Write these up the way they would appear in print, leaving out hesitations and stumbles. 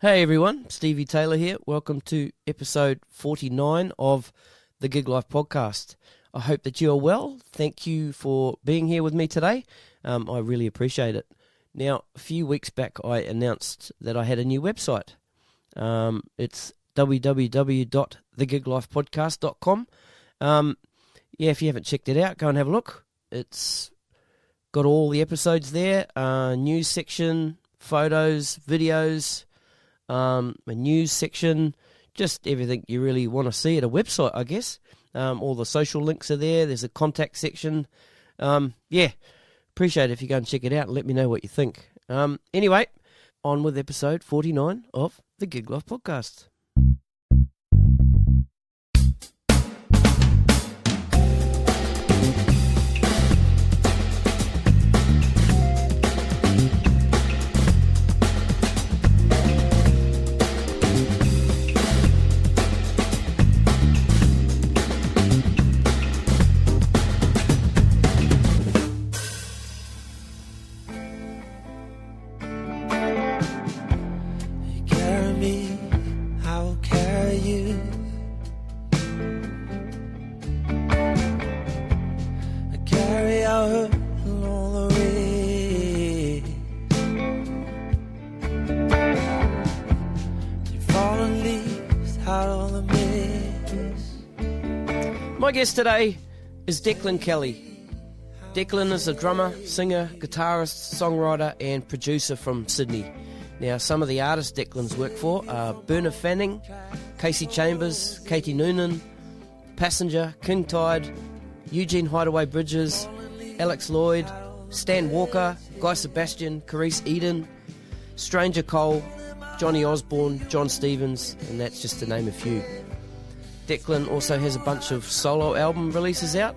Hey everyone, Stevie Taylor here. Welcome to episode 49 of the Gig Life podcast. I hope that you are well. Thank you for being here with me today. I really appreciate it. Now, a few weeks back I announced that I had a new website. It's www.thegiglifepodcast.com. If you haven't checked it out, go and have a look. It's got all the episodes there, news section, photos, videos, a news section, just everything you really want to see at a website, I guess. All the social links are there. There's a contact section. Appreciate it if you go and check it out and let me know what you think. Anyway, on with episode 49 of the Gig Life podcast. My guest today is Declan Kelly. Declan is a drummer, singer, guitarist, songwriter and producer from Sydney. Now, some of the artists Declan's worked for are Bernard Fanning, Kasey Chambers, Katie Noonan, Passenger, Kingtide, Eugene Hideaway Bridges, Alex Lloyd, Stan Walker, Guy Sebastian, Karise Eden, Stranger Cole, Johnny Osbourne, John Stevens, and that's just to name a few. Declan also has a bunch of solo album releases out,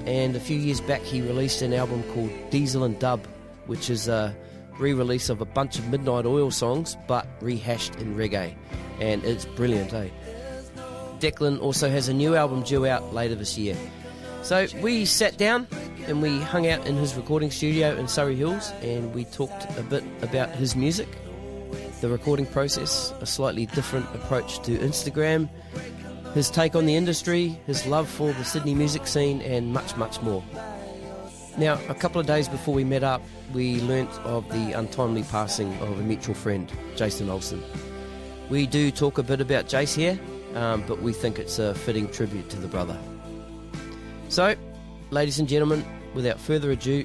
and a few years back he released an album called Diesel and Dub, which is a re-release of a bunch of Midnight Oil songs, but rehashed in reggae, and it's brilliant, eh? Declan also has a new album due out later this year. So we sat down and we hung out in his recording studio in Surrey Hills, and we talked a bit about his music, the recording process, a slightly different approach to Instagram, his take on the industry, his love for the Sydney music scene, and much, much more. Now, a couple of days before we met up, we learnt of the untimely passing of a mutual friend, Jason Olsen. We do talk a bit about Jace here, but we think it's a fitting tribute to the brother. So, ladies and gentlemen, without further ado,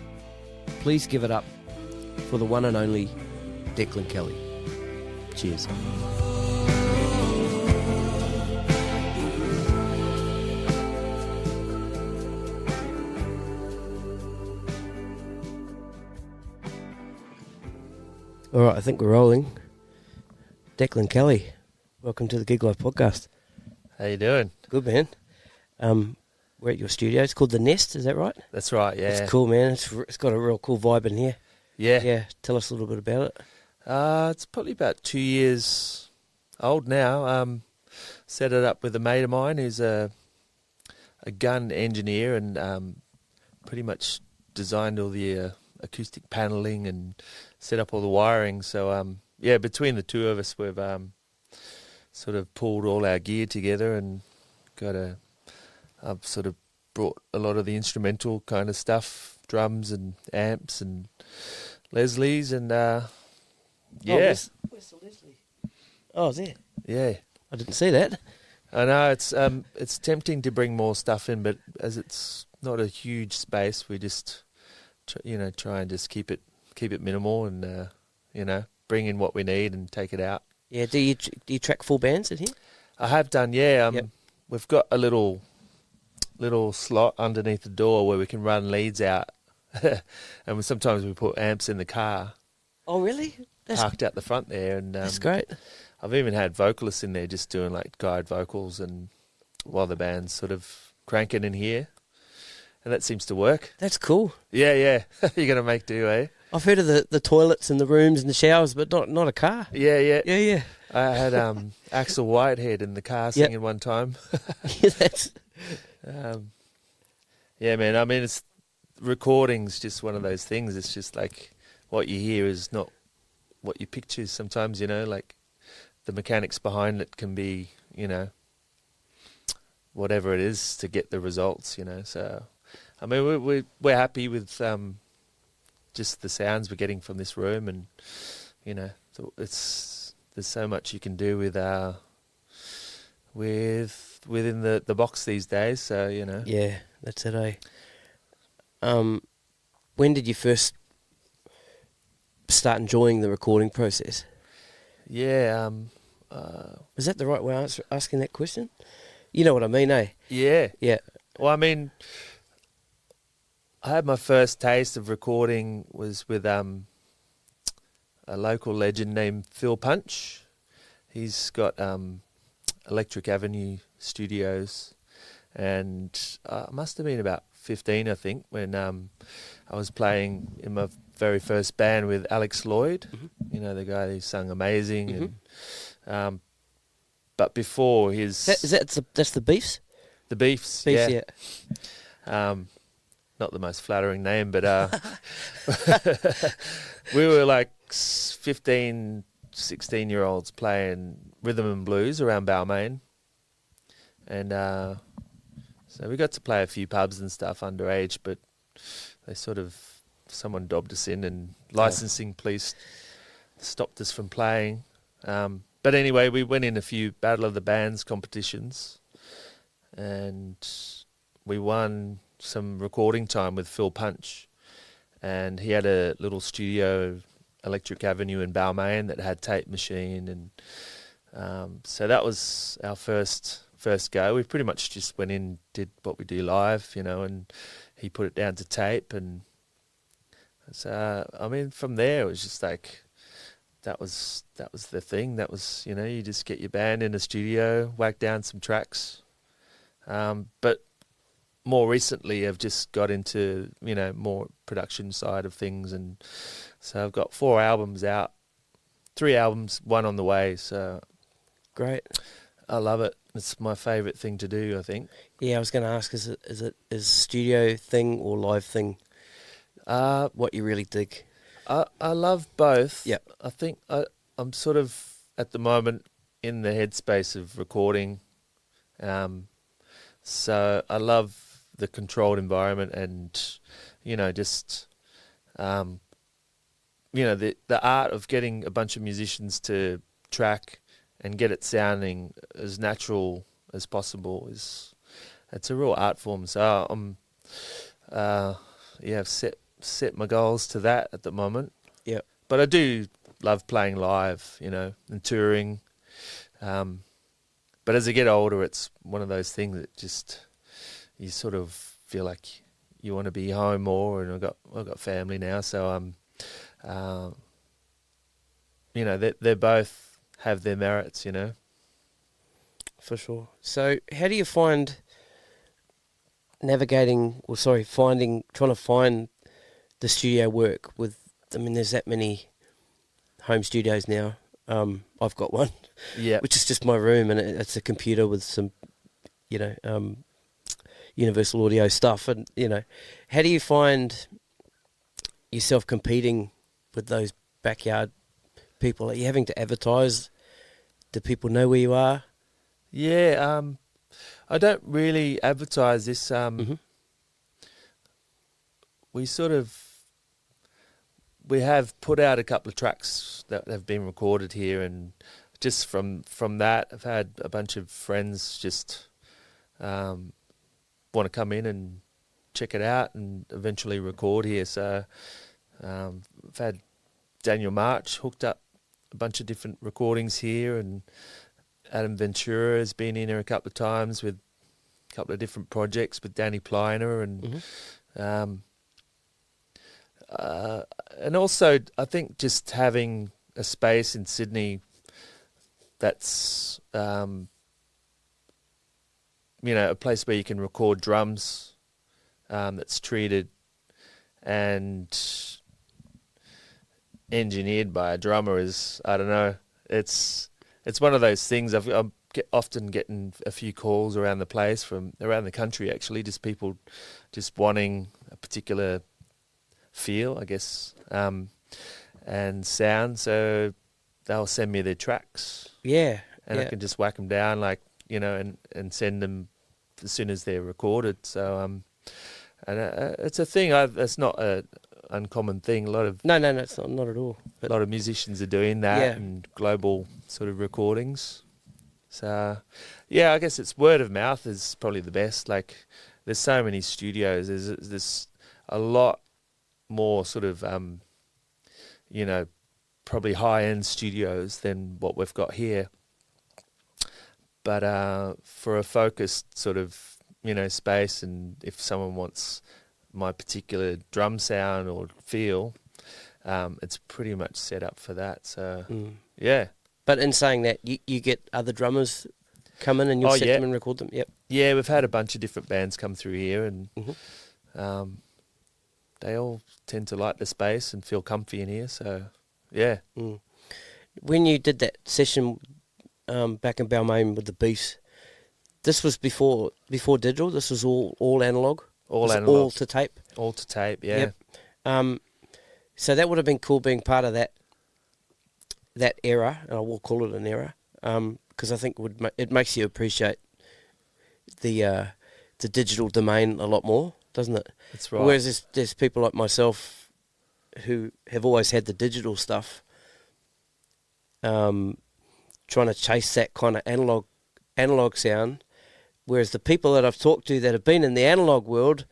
please give it up for the one and only Declan Kelly. Cheers. All right, I think we're rolling. Declan Kelly, welcome to the Gig Life podcast. How you doing? Good, man. We're at your studio. It's called The Nest, is that right? That's right, yeah. It's cool, man. It's got a real cool vibe in here. Yeah. Yeah, tell us a little bit about it. It's probably about 2 years old now. Set it up with a mate of mine who's a gun engineer and pretty much designed all the acoustic paneling and set up all the wiring. So, between the two of us, we've sort of pulled all our gear together and I've sort of brought a lot of the instrumental kind of stuff, drums and amps and Leslie's and, Where's the Leslie? Oh, is there? Yeah. I didn't see that. I know, it's tempting to bring more stuff in, but as it's not a huge space, we just try and just keep it minimal and bring in what we need and take it out. Yeah, do you track full bands in here? I have done, yeah. Yep. We've got a little slot underneath the door where we can run leads out, and sometimes we put amps in the car. Oh, really? Parked out the front there, and that's great. I've even had vocalists in there just doing like guide vocals, and while the band's sort of cranking in here. And that seems to work. That's cool. Yeah. You're going to make do, eh? I've heard of the toilets and the rooms and the showers, but not a car. Yeah. I had Axel Whitehead in the car singing one time. Yeah, man. I mean, recording's just one of those things. It's just like what you hear is not what you picture sometimes, like the mechanics behind it can be, whatever it is to get the results, So, I mean, we're happy with just the sounds we're getting from this room, and there's so much you can do within the box these days. So Yeah, that's it. When did you first start enjoying the recording process? Yeah. Is that the right way of asking that question? You know what I mean, eh? Yeah. Yeah. Well, I mean, I had my first taste of recording was with a local legend named Phil Punch. He's got Electric Avenue Studios, and I must have been about 15, I think, when I was playing in my very first band with Alex Lloyd, the guy who sung Amazing. And but before his... That's the Beefs? The Beefs, yeah. Not the most flattering name, but we were like 15, 16-year-olds playing rhythm and blues around Balmain. And so we got to play a few pubs and stuff underage, but someone dobbed us in, and licensing police stopped us from playing. But anyway, we went in a few Battle of the Bands competitions, and we won some recording time with Phil Punch, and he had a little studio, Electric Avenue in Balmain, that had tape machine, and so that was our first go. We pretty much just went in, did what we do live, and he put it down to tape, and so I mean, from there it was just like that was the thing. That was, you just get your band in a studio, whack down some tracks, but more recently I've just got into, more production side of things, and so I've got 4 albums out, 3 albums, 1 on the way, so great. I love it. It's my favourite thing to do, I think. Yeah, I was going to ask, is it studio thing or live thing what you really dig? I love both. Yeah. I think I'm sort of at the moment in the headspace of recording, so I love the controlled environment, and just the art of getting a bunch of musicians to track and get it sounding as natural as possible it's a real art form. So I'm I've set my goals to that at the moment. Yeah. But I do love playing live, and touring. But as I get older, it's one of those things that just you sort of feel like you want to be home more, and I've got family now, so they both have their merits, For sure. So how do you find trying to find the studio work with, there's that many home studios now. I've got one, which is just my room, and it's a computer with some, Universal Audio stuff, and how do you find yourself competing with those backyard people? Are you having to advertise? Do people know where you are? Yeah, I don't really advertise this. We have put out a couple of tracks that have been recorded here, and just from that, I've had a bunch of friends just want to come in and check it out and eventually record here. So I've had Daniel March hooked up a bunch of different recordings here, and Adam Ventura has been in here a couple of times with a couple of different projects with Danny Pliner, and also I think just having a space in Sydney that's a place where you can record drums, that's treated and engineered by a drummer is, I don't know, it's one of those things. I'm often getting a few calls around the place from around the country, actually, just people just wanting a particular feel, I guess, and sound. So they'll send me their tracks. Yeah. And I can just whack them down, like, you know, and send them as soon as they're recorded. So, and it's a thing. It's not a uncommon thing. A lot of no, it's not at all. A lot of musicians are doing that, and global sort of recordings. So, yeah, I guess it's word of mouth is probably the best. Like, there's so many studios. There's a lot more sort of, you know, probably high-end studios than what we've got here. But for a focused sort of, you know, space, and if someone wants my particular drum sound or feel, it's pretty much set up for that. So, yeah. But in saying that, you get other drummers come in and you'll set them and record them? Yep. Yeah, we've had a bunch of different bands come through here, and they all tend to like the space and feel comfy in here. So, yeah. When you did that session back in Balmain with the Beast, this was before digital? This was all analog? All analog. All to tape? All to tape, yeah. Yep. So that would have been cool being part of that era, and I will call it an era, because I think it makes you appreciate the digital domain a lot more, doesn't it? That's right. Whereas there's people like myself who have always had the digital stuff, trying to chase that kind of analog sound, whereas the people that I've talked to that have been in the analog world,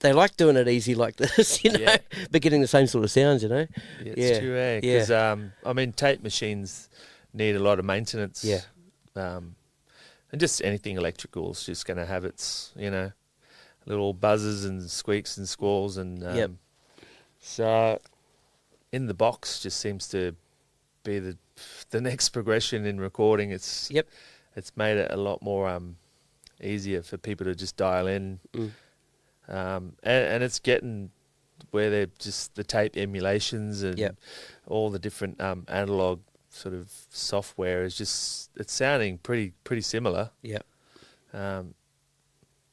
they like doing it easy like this, you know, but getting the same sort of sounds, you know. Yeah, it's true, eh? Because, I mean, tape machines need a lot of maintenance. Yeah. And just anything electrical is just going to have its, you know, little buzzes and squeaks and squalls. And so in the box just seems to be the next progression in recording. It's made it a lot more easier for people to just dial in. And it's getting where they're just the tape emulations and all the different analog sort of software is just, it's sounding pretty similar. Yeah.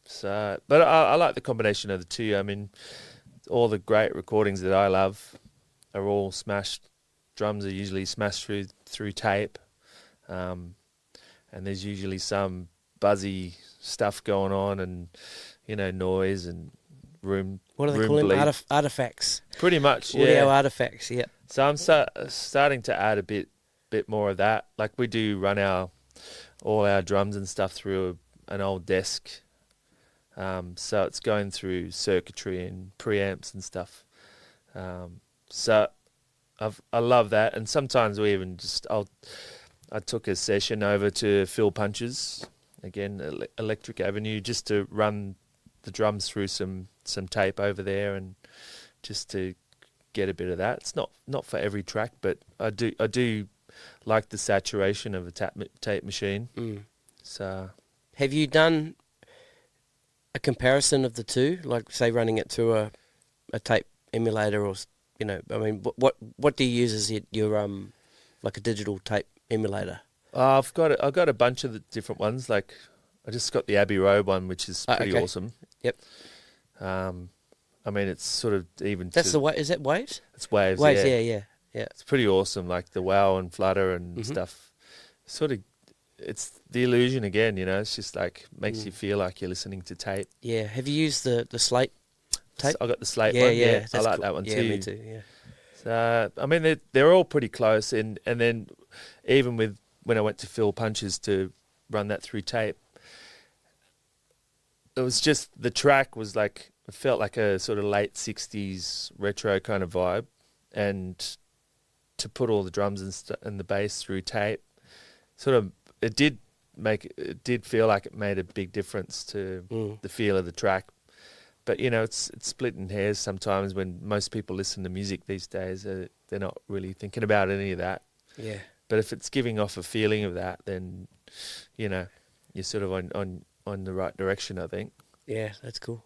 So, but I like the combination of the two. I mean, all the great recordings that I love are all smashed. Drums are usually smashed through tape, and there's usually some buzzy stuff going on, and you know, noise and room. What do they call them? Artifacts. Pretty much, yeah. Audio artifacts, yeah. So I'm starting to add a bit more of that. Like, we do run all our drums and stuff through an old desk. So it's going through circuitry and preamps and stuff. So I love that. And sometimes we even I took a session over to Phil Punch's, again, Electric Avenue, just to run the drums through some tape over there, and just to get a bit of that. It's not for every track, but I do like the saturation of a tape machine. So, have you done a comparison of the two, like say running it through a tape emulator, or you know, I mean, what do you use as your like a digital tape emulator? I've got a bunch of the different ones. Like, I just got the Abbey Road one, which is pretty awesome. Yep. I mean, it's sort of even. That's is that Waves? It's Waves. Waves, yeah. It's pretty awesome, like the wow and flutter and stuff. Sort of, it's the illusion again, you know. It's just like makes you feel like you're listening to tape. Yeah. Have you used the slate tape? I got the slate one. Yeah, I like that one too. Yeah, me too. Yeah. So I mean, they're all pretty close, and then even with when I went to Phil Punch's to run that through tape, it was just the track was like, it felt like a sort of late 60s retro kind of vibe, and to put all the drums and the bass through tape, sort of it did feel like it made a big difference to the feel of the track. But you know, it's split in hairs sometimes when most people listen to music these days. They're not really thinking about any of that. Yeah. But if it's giving off a feeling of that, then you know, you're sort of on the right direction, I think. Yeah, that's cool.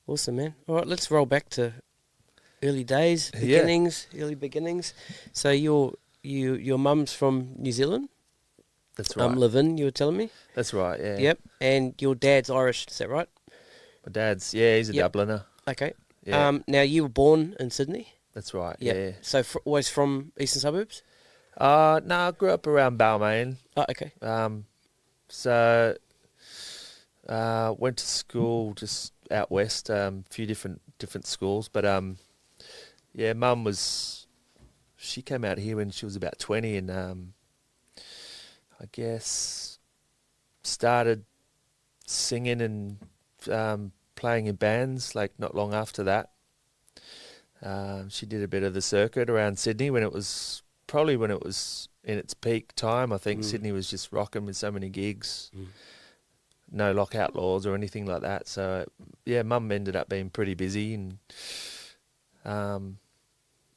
Awesome, man. All right, let's roll back to early days, early beginnings. So your mum's from New Zealand? That's right. Living, you were telling me? That's right, yeah. Yep. And your dad's Irish, is that right? My dad's, he's a Dubliner. Okay. Yeah. Now, you were born in Sydney? That's right. Yep. Yeah. So always from eastern suburbs? No, I grew up around Balmain. Oh, okay. So went to school just out west, a few different schools. But yeah, Mum she came out here when she was about 20, and I guess started singing and playing in bands like not long after that. She did a bit of the circuit around Sydney when it was in its peak time. I think Sydney was just rocking with so many gigs. No lockout laws or anything like that. So, yeah, Mum ended up being pretty busy, and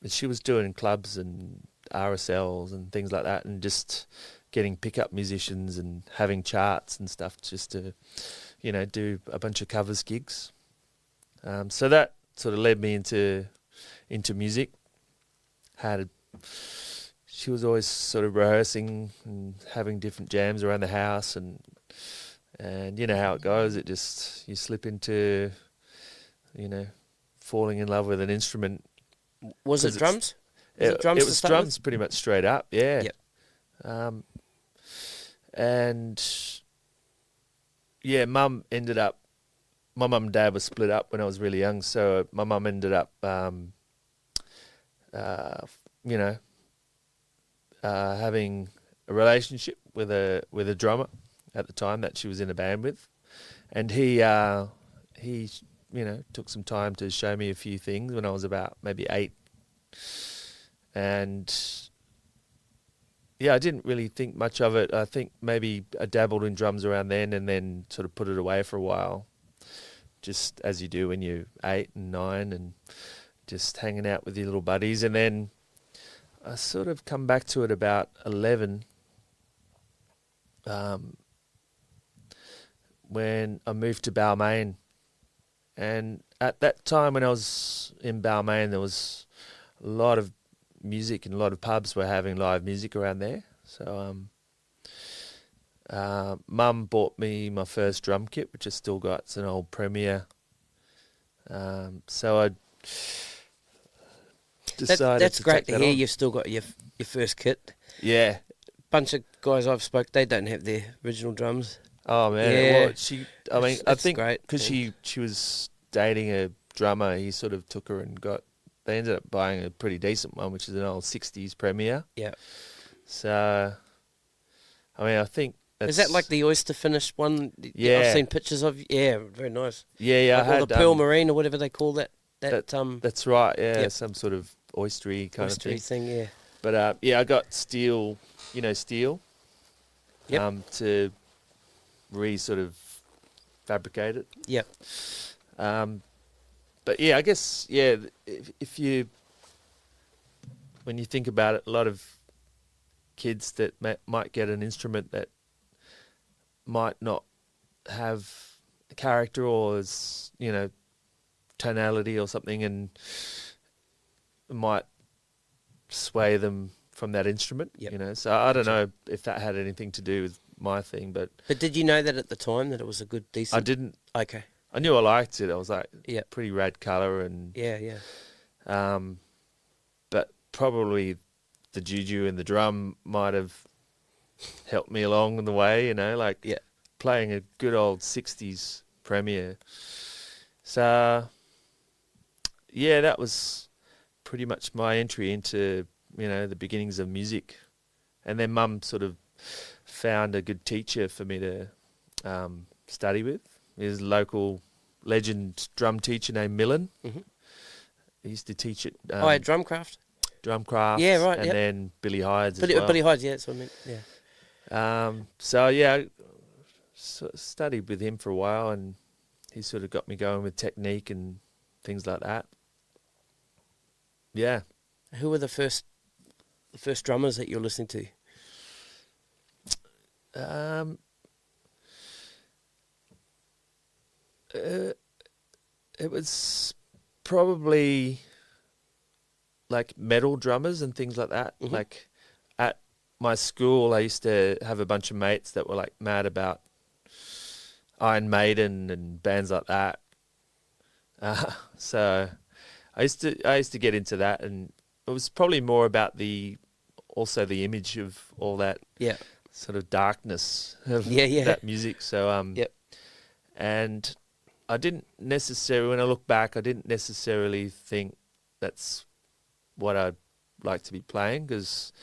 she was doing clubs and RSLs and things like that, and just getting pickup musicians and having charts and stuff just to, do a bunch of covers gigs. So that sort of led me into music. She was always sort of rehearsing and having different jams around the house, and you know how it goes. You slip into, falling in love with an instrument. Was it drums? It was drums pretty much straight up, yeah. Yep. And yeah, my mum and dad were split up when I was really young, so my mum ended up, having a relationship with a drummer at the time that she was in a band with, and he took some time to show me a few things when I was about maybe 8, and yeah, I didn't really think much of it. I think maybe I dabbled in drums around then, and then sort of put it away for a while, just as you do when you're 8 and 9, and just hanging out with your little buddies. And then I sort of come back to it about 11, when I moved to Balmain. And at that time when I was in Balmain, there was a lot of music, and a lot of pubs were having live music around there. So Mum bought me my first drum kit, which I still got. It's an old Premier. So I decided that's to great take to that hear. on. You've still got your first kit. Yeah. Bunch of guys I've spoke, they don't have their original drums. Oh man, Yeah. well, I think great. because she was dating a drummer, he sort of took her and they ended up buying a pretty decent one, which is an old 60s Premier. Yeah. So, I think Is that like the oyster finish one? Yeah. I've seen pictures of. Yeah, very nice. Yeah, Like, or the pearl marine or whatever they call that. That's right. Yeah, Yep. Some sort of oystery kind of thing. Yeah. But yeah, I got steel. Steel. Yep. To sort of fabricate it. Yep. But yeah, I guess when you think about it, a lot of kids that might get an instrument that might not have a character or is, tonality or something, and might sway them from that instrument. Yep. So I don't know if that had anything to do with my thing, but did you know that at the time that it was a good, decent? I didn't. Okay. I knew I liked it. I was like, Yep. pretty rad colour, and Yeah. but probably the juju and the drum might have helped me along the way, playing a good old 60s Premier. So, yeah, that was pretty much my entry into, the beginnings of music. And then Mum sort of found a good teacher for me to study with. There's a local legend drum teacher named Millen. Mm-hmm. He used to teach at Drumcraft. Drumcraft. Yeah, right. And then Billy Hyde's as well. Billy Hyde's, yeah, that's what I meant. Yeah. So yeah, I studied with him for a while, and he sort of got me going with technique and things like that. Yeah. Who were the first drummers that you're listening to? It was probably like metal drummers and things like that. Mm-hmm. Like at my school, I used to have a bunch of mates that were like mad about Iron Maiden and bands like that. So I used to get into that, and it was probably more about also the image of all that sort of darkness of that music. So and I didn't necessarily, when I look back, I didn't necessarily think that's what I'd like to be playing, because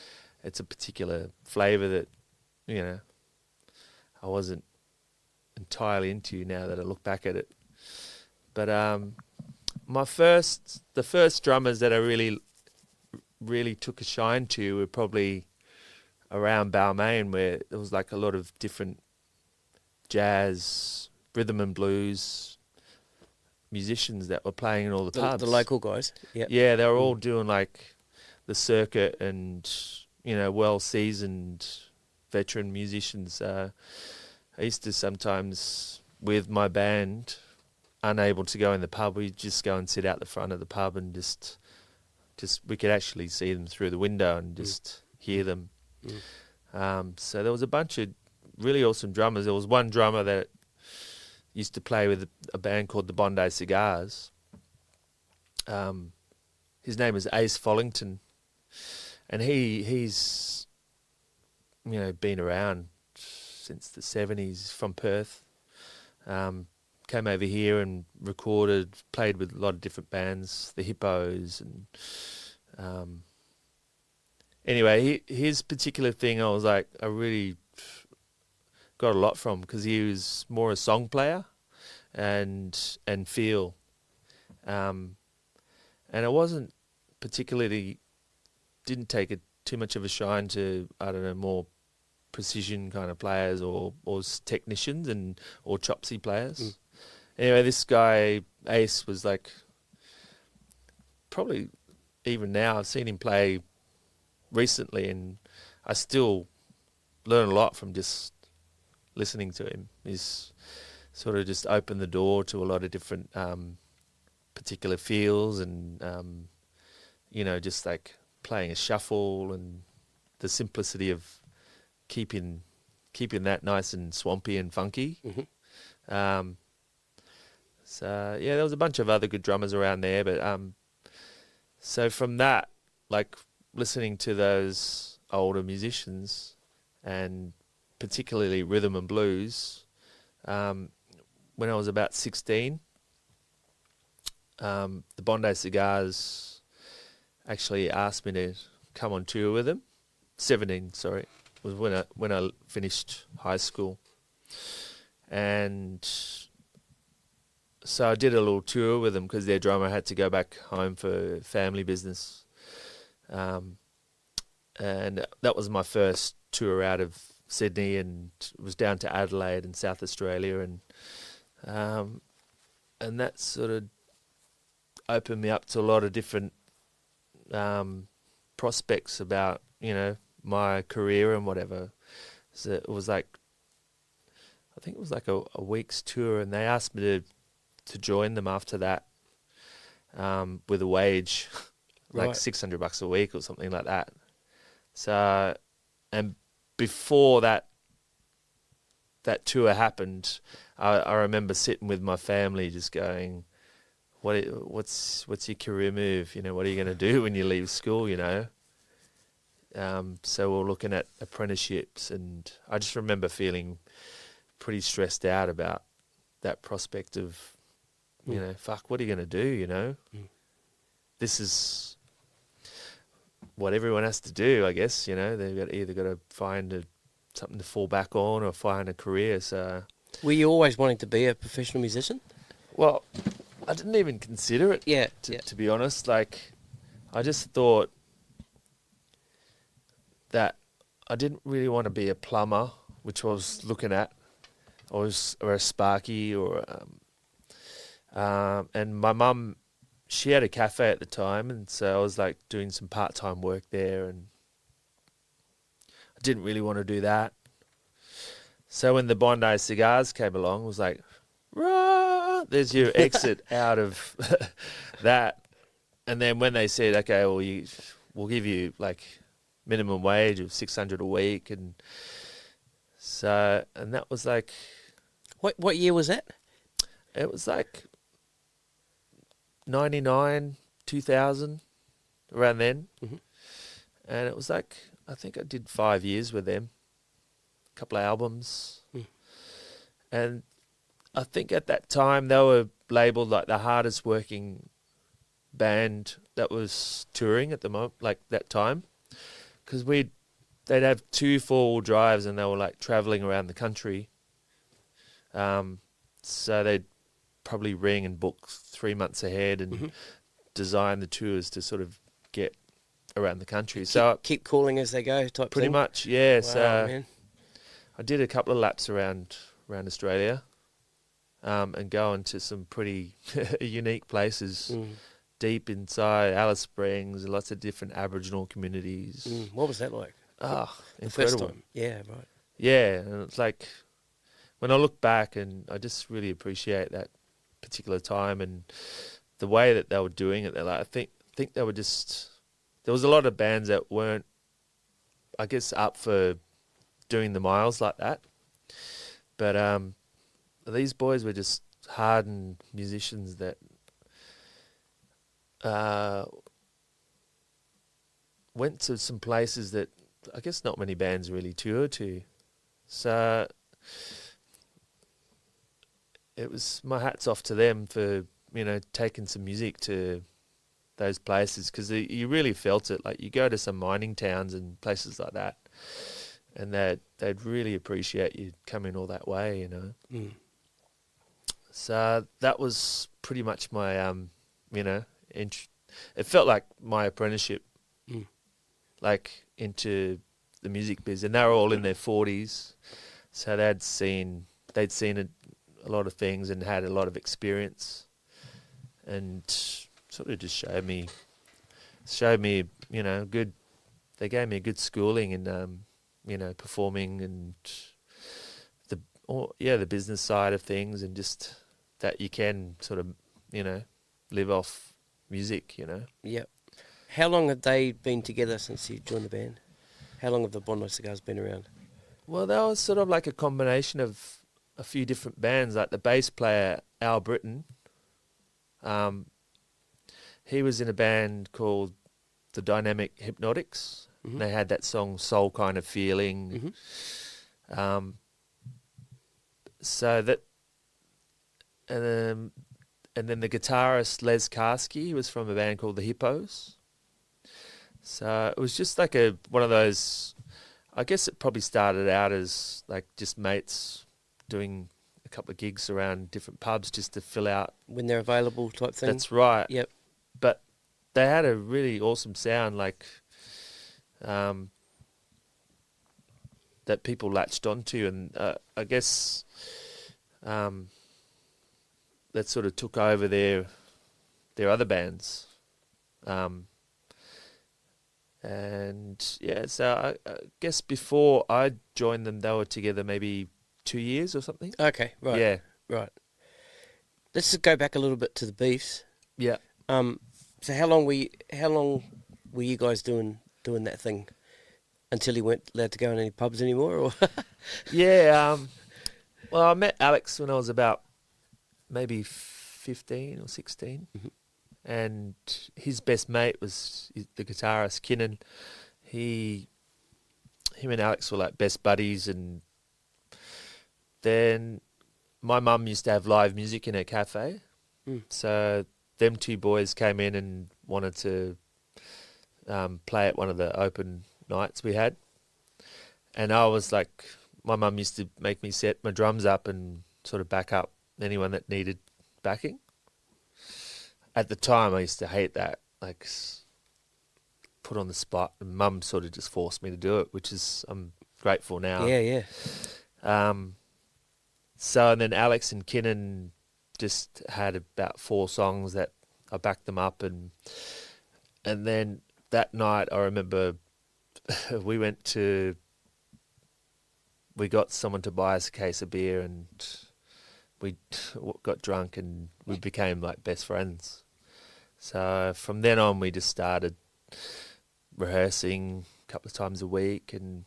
it's a particular flavour that, you know, I wasn't entirely into now that I look back at it. But the first drummers that I really took a shine to were probably around Balmain, where there was like a lot of different jazz, rhythm and blues musicians that were playing in all the pubs. The local guys. Yep. Yeah, they were all doing like the circuit, and, you know, well-seasoned veteran musicians. I used to sometimes, with my band, unable to go in the pub, we'd just go and sit out the front of the pub and just we could actually see them through the window and just hear them. So there was a bunch of really awesome drummers. There was one drummer that used to play with a band called the Bondi Cigars. His name is Ace Follington, and he's, you know, been around since the 70s from Perth. Came over here and recorded, played with a lot of different bands, the Hippos, and anyway, his particular thing, I was like, I really got a lot from, because he was more a song player and feel, and I wasn't particularly, didn't take it too much of a shine to, I don't know, more precision kind of players or technicians or chopsy players. Anyway, this guy Ace was like, probably even now, I've seen him play recently, and I still learn a lot from just listening to him. He's sort of just opened the door to a lot of different particular feels, and you know, just like playing a shuffle, and the simplicity of keeping that nice and swampy and funky. So yeah, there was a bunch of other good drummers around there, but so from that, like listening to those older musicians, and particularly rhythm and blues, when I was about 16, the Bondi Cigars actually asked me to come on tour with them. 17, sorry, was when I finished high school, and so I did a little tour with them because their drummer had to go back home for family business. And that was my first tour out of Sydney, and it was down to Adelaide in South Australia. And that sort of opened me up to a lot of different prospects about, you know, my career and whatever. So it was like, I think it was like a week's tour, and they asked me to join them after that, with a wage like $600 a week or something like that. So, and before that tour happened, I remember sitting with my family just going, what's your career move? You know, what are you going to do when you leave school, you know? So we're looking at apprenticeships, and I just remember feeling pretty stressed out about that prospect of, you know, fuck, what are you going to do, you know? This is what everyone has to do, I guess, you know. They've either got to find something to fall back on or find a career. So, were you always wanting to be a professional musician? Well, I didn't even consider it, to be honest. Like, I just thought that I didn't really want to be a plumber, which I was looking at, or a sparky, or and my mum, she had a cafe at the time, and so I was like doing some part-time work there, and I didn't really want to do that. So when the Bondi Cigars came along, I was like, rah, there's your exit out of that. And then when they said, okay, well, we'll give you like minimum wage of $600 a week, and so, and that was like, what year was that? It was like 99, 2000, around then. Mm-hmm. And it was like, I think I did 5 years with them, a couple of albums. Mm. And I think at that time they were labelled like the hardest working band that was touring at the moment, like that time. Because they'd have 2 4-wheel drives and they were like travelling around the country. So they'd probably ring and book 3 months ahead and Mm-hmm. design the tours to sort of get around the country. Keep calling as they go type pretty thing? much, yeah. Wow, So man. I did a couple of laps around Australia, and going to some pretty unique places, deep inside Alice Springs, lots of different Aboriginal communities. What was that like? Ah, The first incredible. time? Yeah, right. Yeah, and it's like when I look back, and I just really appreciate that particular time and the way that they were doing it. They're like, I think they were just. There was a lot of bands that weren't, I guess, up for doing the miles like that. But these boys were just hardened musicians that went to some places that I guess not many bands really tour to. So it was my hat's off to them for, taking some music to those places, because you really felt it. Like, you go to some mining towns and places like that, and they'd really appreciate you coming all that way, So that was pretty much my, it felt like my apprenticeship, like into the music biz, and they were all in their 40s, so they'd seen a lot of things and had a lot of experience, and sort of just showed me, good. They gave me a good schooling in, performing and the business side of things, and just that you can sort of, live off music, Yep. How long have they been together since you joined the band? How long have the Bondi Cigars been around? Well, that was sort of like a combination of a few different bands. Like the bass player, Al Britton, he was in a band called the Dynamic Hypnotics. Mm-hmm. They had that song Soul Kind of Feeling. Mm-hmm. So that, and then the guitarist Les Karski was from a band called the Hippos. So it was just like one of those, I guess it probably started out as like just mates doing a couple of gigs around different pubs just to fill out. When they're available type thing? That's right. Yep. But they had a really awesome sound, like, that people latched onto, and I guess that sort of took over their other bands. And yeah, so I guess before I joined them, they were together maybe 2 years or something. Okay, right. Yeah. Right. Let's just go back a little bit to the Beefs. Yeah. So how long were you guys doing that thing until you weren't allowed to go in any pubs anymore? Or Yeah. Well, I met Alex when I was about maybe 15 or 16. Mhm. And his best mate was the guitarist, Kinnan. Him and Alex were like best buddies, and then my mum used to have live music in her cafe. So them two boys came in and wanted to play at one of the open nights we had. And I was like, my mum used to make me set my drums up and sort of back up anyone that needed backing. At the time, I used to hate that, like put on the spot, and Mum sort of just forced me to do it, which is I'm grateful now. Yeah. So and then Alex and Kinnan just had about 4 songs that I backed them up, and then that night I remember we got someone to buy us a case of beer, and we got drunk and we became like best friends. So from then on, we just started rehearsing a couple of times a week, and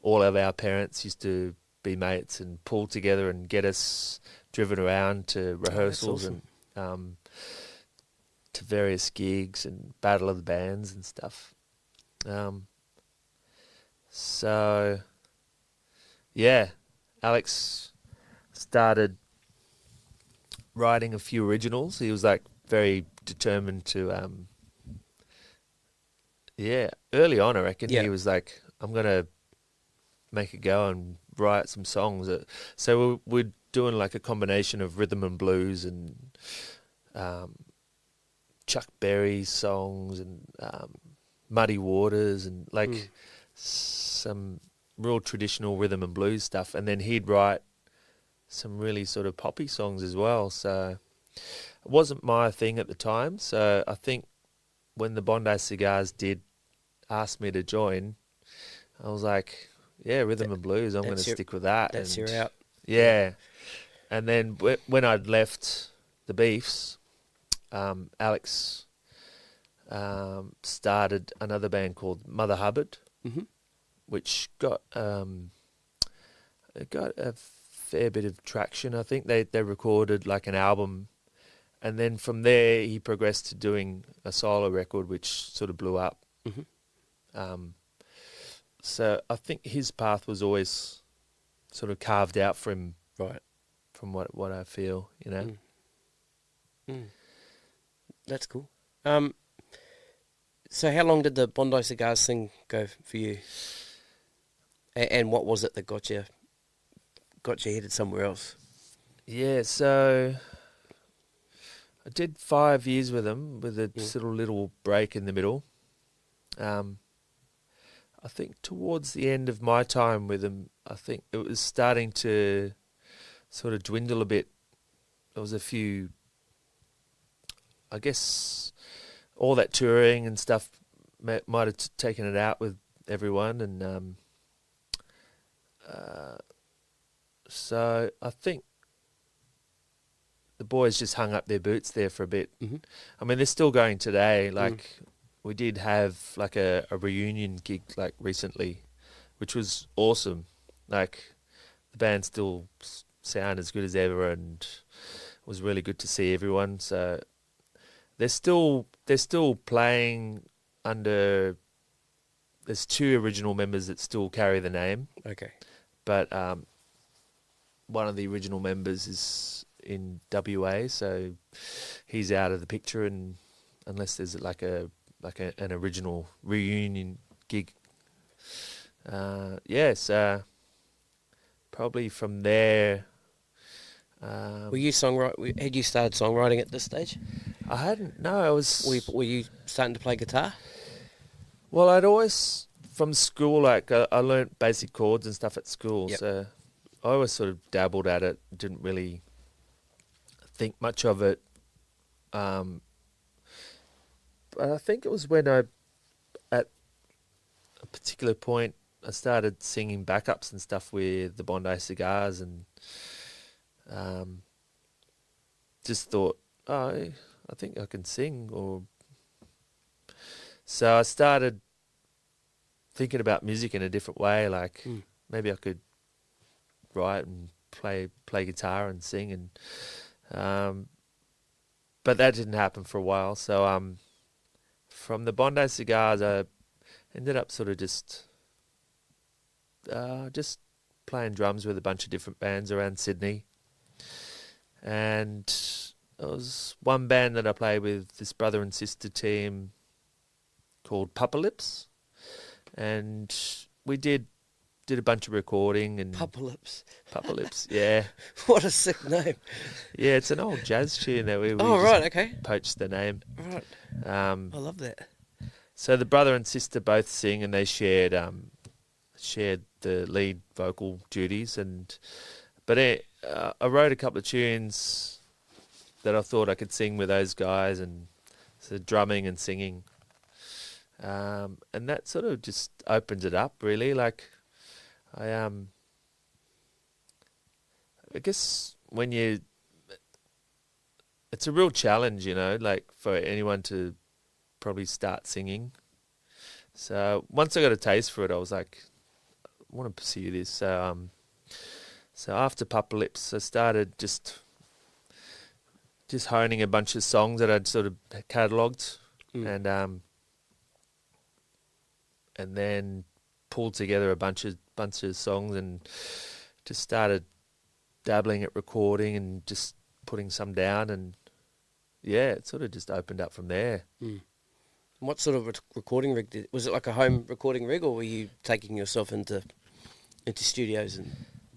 all of our parents used to be mates and pull together and get us driven around to rehearsals. Awesome. And to various gigs and Battle of the Bands and stuff. So, yeah, Alex started writing a few originals. He was like very determined to, early on I reckon he was like, I'm going to make a go and write some songs. So we're doing like a combination of rhythm and blues and Chuck Berry songs and Muddy Waters and like some real traditional rhythm and blues stuff. And then he'd write some really sort of poppy songs as well. So it wasn't my thing at the time. So I think when the Bondi Cigars did ask me to join, I was like, yeah, rhythm and blues, I'm going to stick with that. That's your out. Yeah. And then when I'd left the Beefs, Alex started another band called Mother Hubbard, which got a fair bit of traction. I think they recorded like an album, and then from there he progressed to doing a solo record, which sort of blew up. So I think his path was always sort of carved out for him, right? From what I feel, you know. That's cool. So how long did the Bondi Cigars thing go for you? And what was it that got you headed somewhere else? Yeah, so I did 5 years with them, with a sort of little break in the middle. I think towards the end of my time with them, I think it was starting to sort of dwindle a bit. There was a few, I guess, all that touring and stuff might have taken it out with everyone, and so I think the boys just hung up their boots there for a bit. I mean, they're still going today. Like we did have like a reunion gig like recently, which was awesome. Like the band still sound as good as ever, and it was really good to see everyone. So they're still playing under. There's 2 original members that still carry the name. Okay, but one of the original members is in WA, so he's out of the picture, and unless there's like an original reunion gig, probably from there. Were you had you started songwriting at this stage? I hadn't. No, I was. Were you starting to play guitar? Well, I'd always from school. Like I learnt basic chords and stuff at school, so I always sort of dabbled at it. Didn't really think much of it. But I think it was when at a particular point, I started singing backups and stuff with the Bondi Cigars, and just thought, I think I can sing. So I started thinking about music in a different way. Like maybe I could write and play guitar and sing, and but that didn't happen for a while. So from the Bondi Cigars, I ended up sort of just playing drums with a bunch of different bands around Sydney. And there was one band that I played with, this brother and sister team called Papa Lips, and we did a bunch of recording. And Papa Lips, yeah. What a sick name. Yeah, it's an old jazz tune that we poached the name. Right. I love that. So the brother and sister both sing, and they shared the lead vocal duties. But I wrote a couple of tunes that I thought I could sing with those guys, and so drumming and singing. And that sort of just opens it up, really. Like, I guess it's a real challenge, you know, like for anyone to probably start singing. So once I got a taste for it, I was like, I want to pursue this. So after Papa Lips, I started just just honing a bunch of songs that I'd sort of catalogued, and then pulled together a bunch of songs and just started dabbling at recording and just putting some down, and it sort of just opened up from there. What sort of recording rig was it? Like a home recording rig, or were you taking yourself into studios and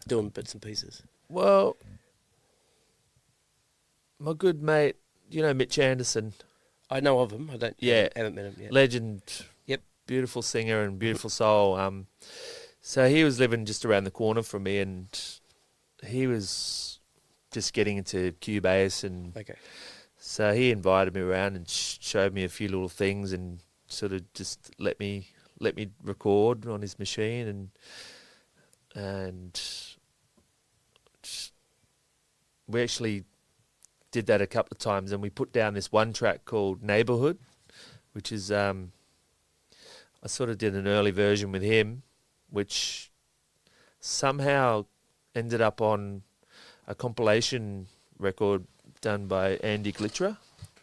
doing bits and pieces? Well, my good mate, Mitch Anderson. I know of him. I don't. Haven't met him yet. Legend. Yep. Beautiful singer and beautiful soul. So he was living just around the corner from me, and he was just getting into Cubase, and so he invited me around and showed me a few little things, and sort of just let me record on his machine, and we actually did that a couple of times, and we put down this one track called Neighbourhood, which is I sort of did an early version with him, which somehow ended up on a compilation record done by Andy Glitterer,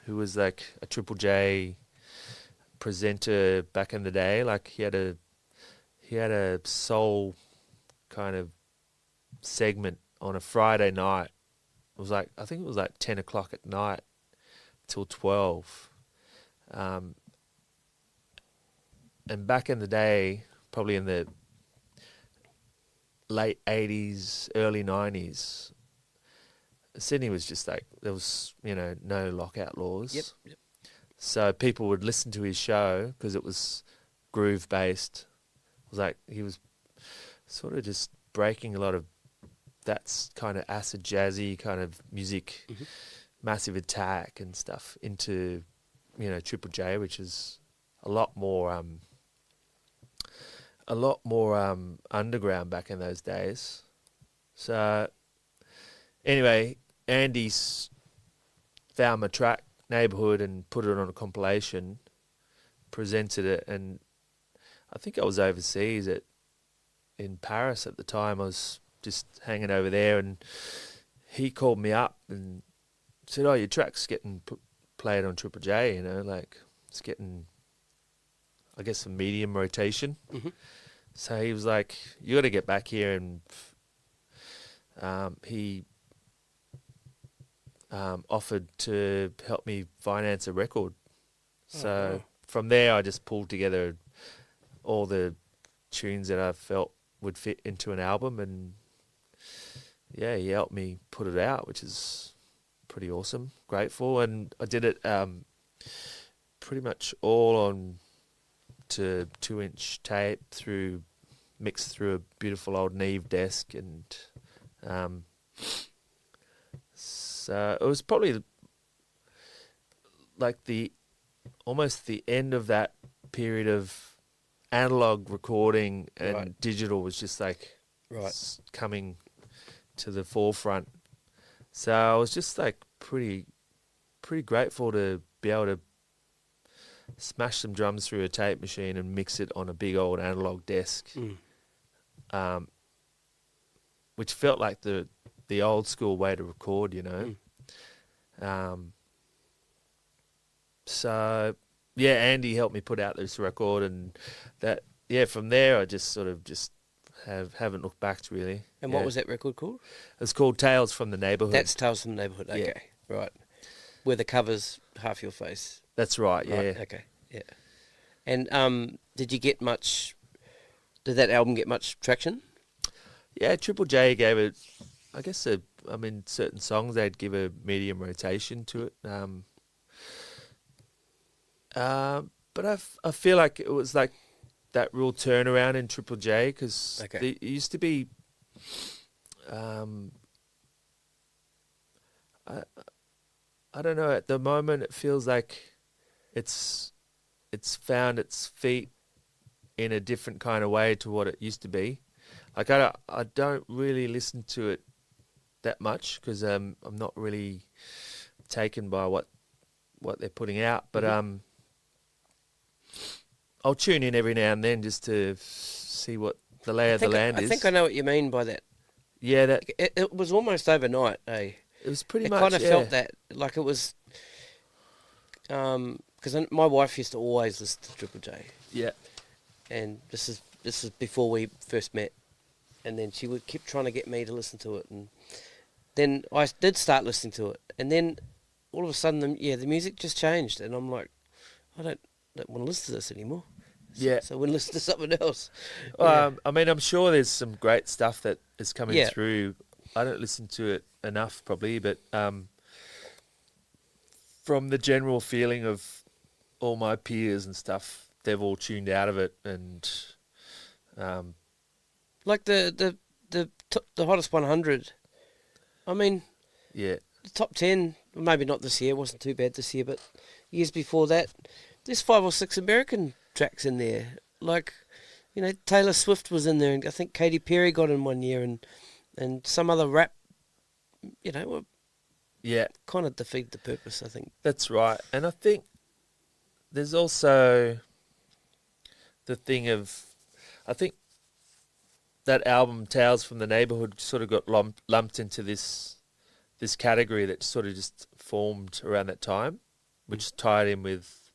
who was like a Triple J presenter back in the day. Like he had a soul kind of segment on a Friday night. I think it was like 10 o'clock at night till 12. And back in the day, probably in the late 80s, early 90s, Sydney was just like, there was, no lockout laws. Yep. So people would listen to his show because it was groove based. It was like he was sort of just breaking a lot of that kind of acid jazzy kind of music, Massive Attack and stuff into, Triple J, which is a lot more underground back in those days. So anyway, Andy's found my track Neighbourhood and put it on a compilation, presented it, and I think I was overseas in Paris at the time. I was just hanging over there, and he called me up and said, "Oh, your track's getting played on Triple J, like it's getting, I guess, a medium rotation." So he was like, "You got to get back here," and he offered to help me finance a record. So from there, I just pulled together all the tunes that I felt would fit into an album, and he helped me put it out, which is pretty awesome. Grateful, and I did it pretty much all on to 2-inch tape, mixed through a beautiful old Neve desk, and so it was probably like almost the end of that period of analog recording, and digital was just like coming to the forefront. So I was just like pretty grateful to be able to smash some drums through a tape machine and mix it on a big old analog desk, which felt like the old school way to record, So Andy helped me put out this record, and that from there I just sort of haven't looked back really. And what was that record called? It's called Tales from the Neighbourhood. That's Tales from the Neighbourhood. Okay, right. Where the cover's half your face. That's right. Right. Okay. Yeah. And did that album get much traction? Yeah, Triple J gave it, I guess, certain songs they'd give a medium rotation to it. But I feel like it was like that real turnaround in Triple J, because it used to be, I don't know, at the moment it feels like it's found its feet in a different kind of way to what it used to be. Like I don't really listen to it that much because I'm not really taken by what they're putting out, but I'll tune in every now and then just to see what the lay of the land is. I think I know what you mean by that. Yeah, it was almost overnight, eh? It was pretty It much, kind of yeah. felt that, like it was, because my wife used to always listen to Triple J, Yeah. and this is before we first met, and then she would keep trying to get me to listen to it, and then I did start listening to it, and then all of a sudden, the music just changed, and I'm like, I don't want to listen to this anymore. Yeah. So we'll listen to something else. I mean, I'm sure there's some great stuff that is coming Yeah. through. I don't listen to it enough, probably, but from the general feeling of all my peers and stuff, they've all tuned out of it, and Like the hottest 100. I mean, yeah, the top 10, maybe not this year, wasn't too bad this year, but years before that, there's 5 or 6 American tracks in there. Like, Taylor Swift was in there, and I think Katy Perry got in one year, and some other rap, yeah, kind of defeated the purpose, I think. that's right. And I think there's also the thing of, I think that album Tales from the Neighbourhood sort of got lumped into this category that sort of just formed around that time, which tied in with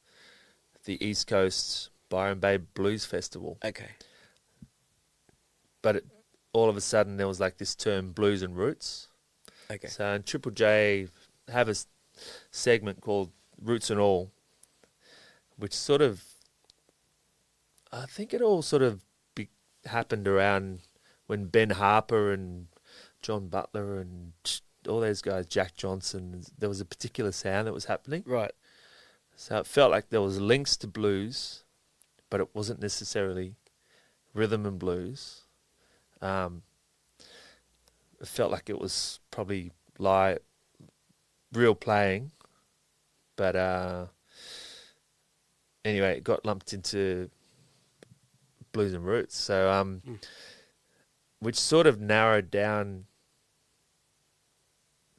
the East Coast Byron Bay Blues Festival. Okay. But all of a sudden there was like this term blues and roots. Okay. So in Triple J have a segment called Roots and All, which sort of, I think it all sort of happened around when Ben Harper and John Butler and all those guys, Jack Johnson, there was a particular sound that was happening. Right. So it felt like there was links to blues, but it wasn't necessarily rhythm and blues. It felt like it was probably real playing, but anyway, it got lumped into blues and roots. So which sort of narrowed down,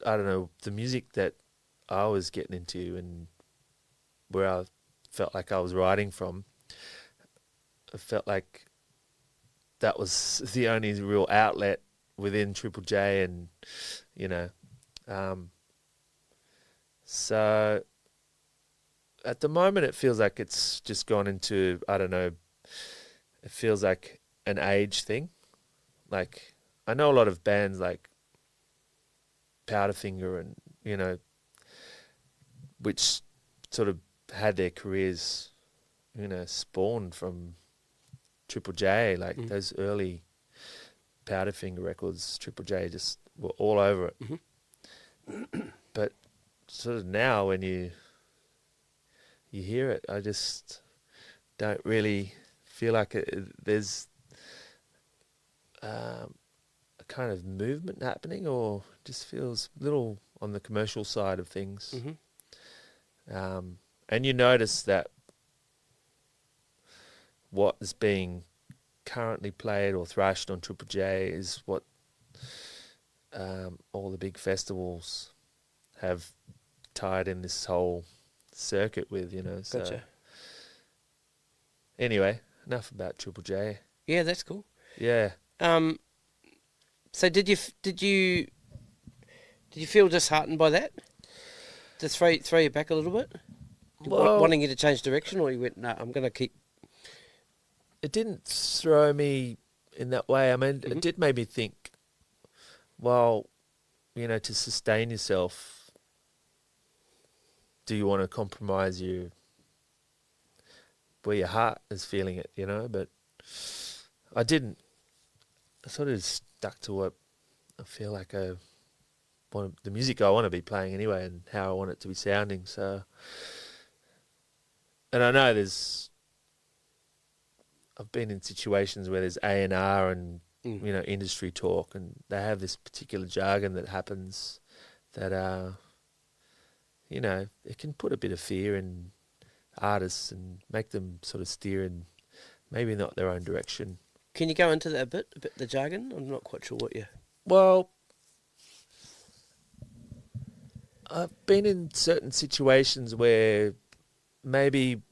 I don't know, the music that I was getting into and where I felt like I was writing from. I felt like that was the only real outlet within Triple J, and so at the moment it feels like it's just gone into, I don't know, it feels like an age thing. Like, I know a lot of bands like Powderfinger and, which sort of had their careers, spawned from Triple J, like those early Powderfinger records, Triple J just were all over it. Mm-hmm. But sort of now when you hear it, I just don't really feel like there's a kind of movement happening, or just feels a little on the commercial side of things. Mm-hmm. And you notice that what is being currently played or thrashed on Triple J is what all the big festivals have tied in this whole circuit with, So Gotcha. Anyway, enough about Triple J. Yeah, that's cool. Yeah. So did you feel disheartened by that? To throw you back a little bit? Well, Wanting you to change direction, or you went, no, I'm going to keep... it didn't throw me in that way. I mean, it did make me think, well, to sustain yourself, do you want to compromise where your heart is feeling it, But I didn't. I sort of stuck to what I feel like the music I want to be playing anyway, and how I want it to be sounding. So, and I know I've been in situations where there's A&R and industry talk, and they have this particular jargon that happens that it can put a bit of fear in artists and make them sort of steer in maybe not their own direction. Can you go into that a bit, the jargon? I'm not quite sure what you... Well, I've been in certain situations where maybe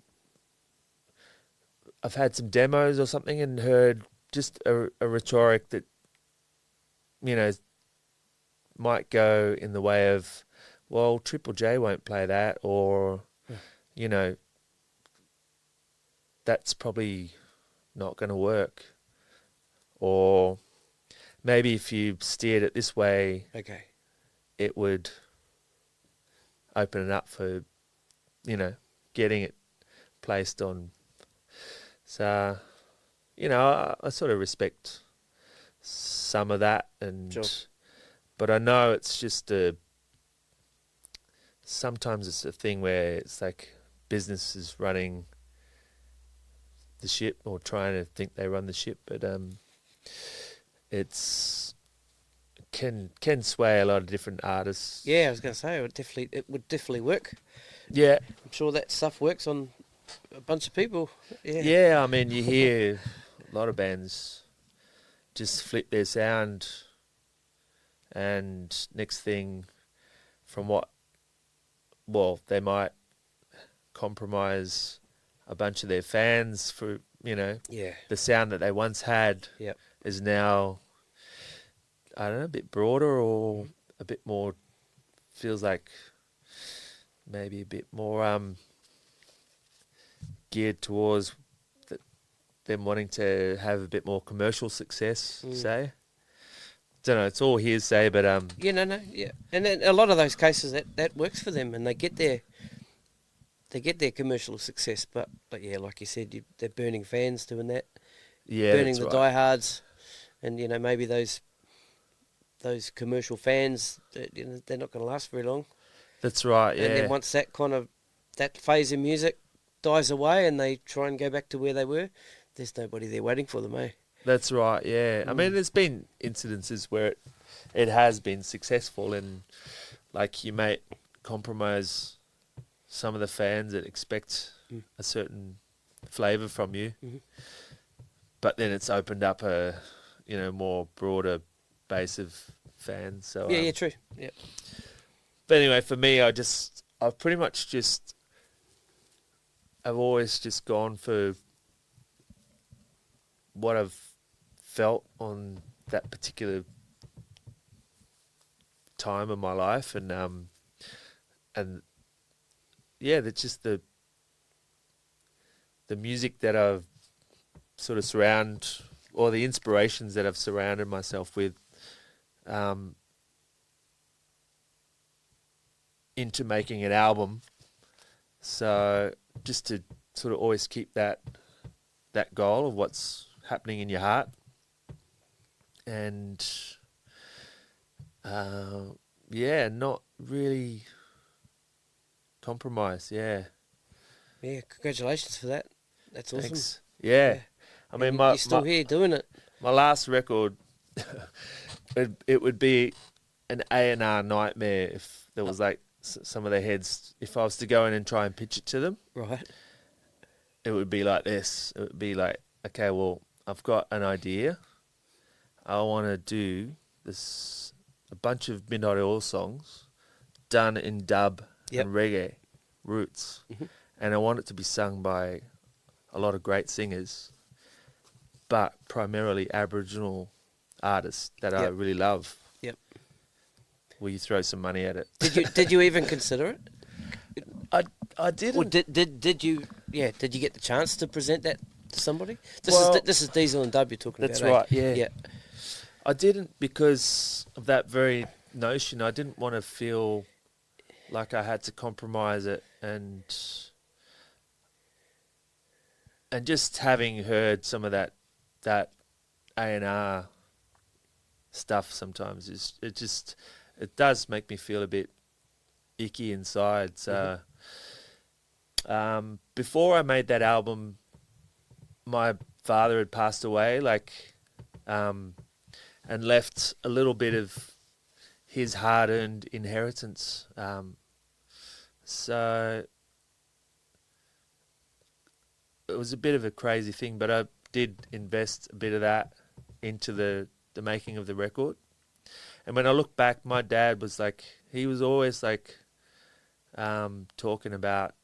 I've had some demos or something and heard just a rhetoric that, might go in the way of, well, Triple J won't play that, or, you know, that's probably not going to work. Or maybe if you steered it this way, Okay. it would open it up for, you know, getting it placed on. So, you know, I sort of respect some of that, and Sure. but I know it's just sometimes it's a thing where it's like business is running the ship, or trying to think they run the ship, but it's can sway a lot of different artists. Yeah, I was going to say it would definitely work. Yeah, I'm sure that stuff works on a bunch of people. Yeah. yeah. I mean, you hear a lot of bands just flip their sound, and next thing, they might compromise a bunch of their fans for, you know, Yeah. the sound that they once had Yep. is now, I don't know, a bit broader, or a bit more, feels like maybe a bit more geared towards them wanting to have a bit more commercial success, say. Don't know, it's all hearsay, but Yeah, no, yeah. And then a lot of those cases that works for them, and they get their commercial success, but yeah, like you said, they're burning fans doing that. yeah, Burning that's the right. diehards, and you know, maybe those commercial fans, you know, they're not going to last very long. That's right, yeah. And then once that phase of music dies away, and they try and go back to where they were, there's nobody there waiting for them, eh? That's right, yeah. I mean, there's been incidences where it has been successful, and like you might compromise some of the fans that expect a certain flavour from you, but then it's opened up a, you know, more broader base of fans. So Yeah, true. Yeah. But anyway, for me, I've pretty much I've always just gone for what I've felt on that particular time of my life, and yeah, that's just the music that I've sort of or the inspirations that I've surrounded myself with, into making an album. So just to sort of always keep that goal of what's happening in your heart, and yeah, not really compromise. Yeah, Congratulations for that. That's awesome. thanks. Yeah. I mean, you're still here doing it. My last record, it would be an A&R nightmare if there was like some of their heads. If I was to go in and try and pitch it to them, Right. it would be like this. It would be like, okay, well, I've got an idea. I want to do a bunch of Midnight Oil songs done in dub and reggae roots, and I want it to be sung by a lot of great singers, but primarily Aboriginal artists that I really love. Yep. Will you throw some money at it? Did you even consider it? I didn't. Or did you? Yeah. Did you get the chance to present that to somebody? This is Diesel and Dub you're talking about. That's right. Eh? Yeah. I didn't, because of that very notion. I didn't want to feel like I had to compromise it, and just having heard some of that A&R stuff sometimes it does make me feel a bit icky inside. So before I made that album, my father had passed away, and left a little bit of his hard-earned inheritance. So it was a bit of a crazy thing, but I did invest a bit of that into the making of the record. And when I look back, my dad was like, he was always like talking about,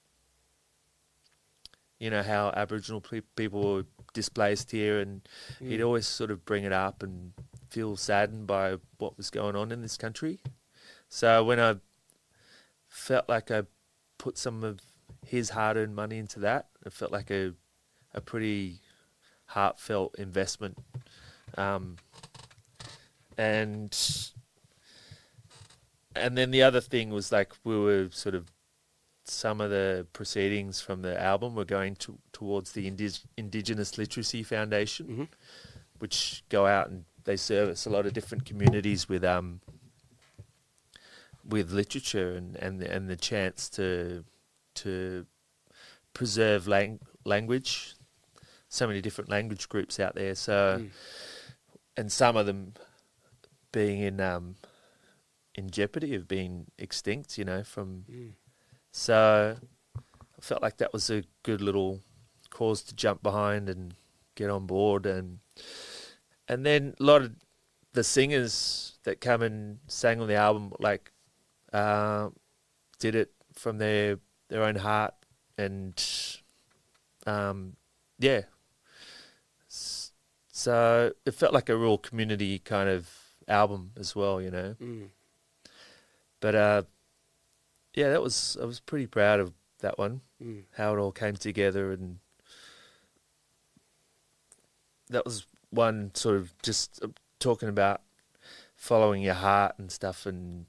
you know, how Aboriginal people were displaced here, and he'd always sort of bring it up and feel saddened by what was going on in this country. So when I felt like I put some of his hard-earned money into that, it felt like a pretty heartfelt investment. And then the other thing was like we were sort of, some of the proceedings from the album were going towards the Indigenous Literacy Foundation, which go out and they service a lot of different communities with literature and the chance to preserve language. So many different language groups out there. So, and some of them being in jeopardy of being extinct. From. So, I felt like that was a good little cause to jump behind and get on board, and then a lot of the singers that come and sang on the album did it from their own heart, and so it felt like a real community kind of album as well, But I was pretty proud of that one, how it all came together, and that was one sort of just talking about following your heart and stuff, and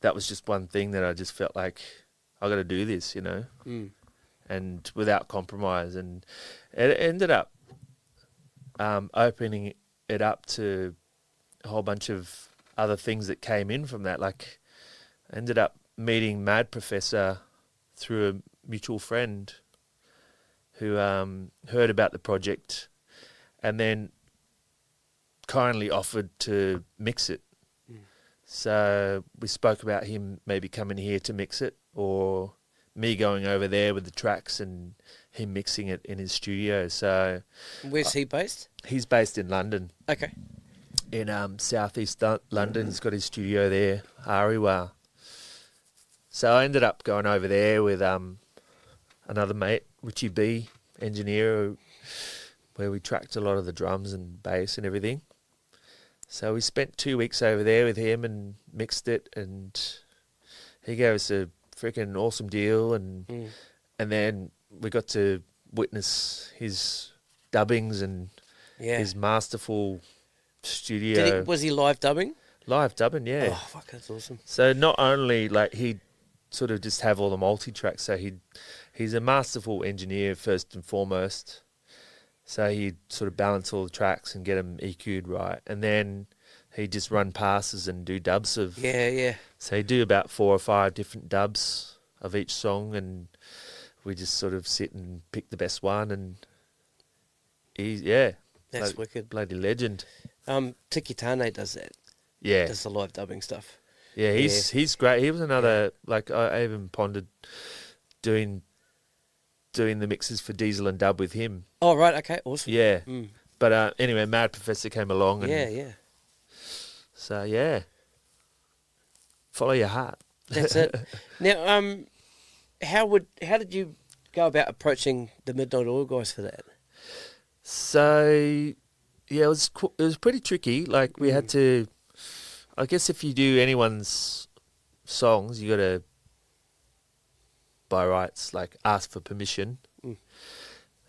that was just one thing that I just felt like I got to do this, and without compromise, and it ended up opening it up to a whole bunch of other things that came in from that. Like, I ended up meeting Mad Professor through a mutual friend who heard about the project and then kindly offered to mix it. So we spoke about him maybe coming here to mix it, or me going over there with the tracks and him mixing it in his studio. So where's he based? He's based in London. Okay. In southeast London. He's got his studio there, Ariwa. So I ended up going over there with another mate, Richie B, engineer, where we tracked a lot of the drums and bass and everything. So we spent 2 weeks over there with him and mixed it, and he gave us a freaking awesome deal, and then we got to witness his dubbings and his masterful studio. Was he live dubbing? Live dubbing, yeah. Oh, fuck, that's awesome. So not only like he'd sort of just have all the multi-tracks, so he's a masterful engineer first and foremost. So he'd sort of balance all the tracks and get them EQ'd right. And then he'd just run passes and do dubs of... Yeah. So he'd do about 4 or 5 different dubs of each song, and we just sort of sit and pick the best one, and that's wicked. Bloody legend. Tiki Tane does that. Yeah. Does the live dubbing stuff. Yeah, he's great. He was another... Like, I even pondered doing the mixes for Diesel and Dub with him. Oh, right, okay, awesome. Yeah. But anyway, Mad Professor came along. And yeah. So, yeah. Follow your heart. That's it. Now, how did you go about approaching the Midnight Oil guys for that? So, yeah, it was pretty tricky. Like, we had to... I guess if you do anyone's songs, you got to, by rights, like, ask for permission.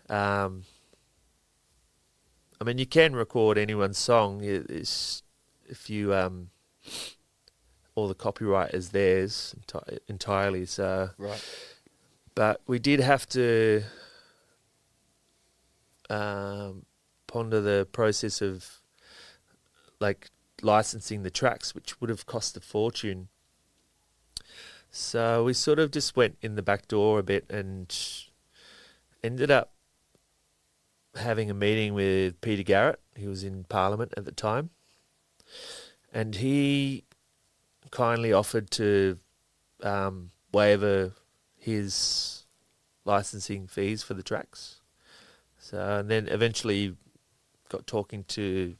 I mean, you can record anyone's song. If you all the copyright is theirs entirely. So, right. But we did have to ponder the process of like licensing the tracks, which would have cost a fortune. So we sort of just went in the back door a bit and ended up having a meeting with Peter Garrett. He was in Parliament at the time, and he kindly offered to waiver his licensing fees for the tracks. So, and then eventually got talking to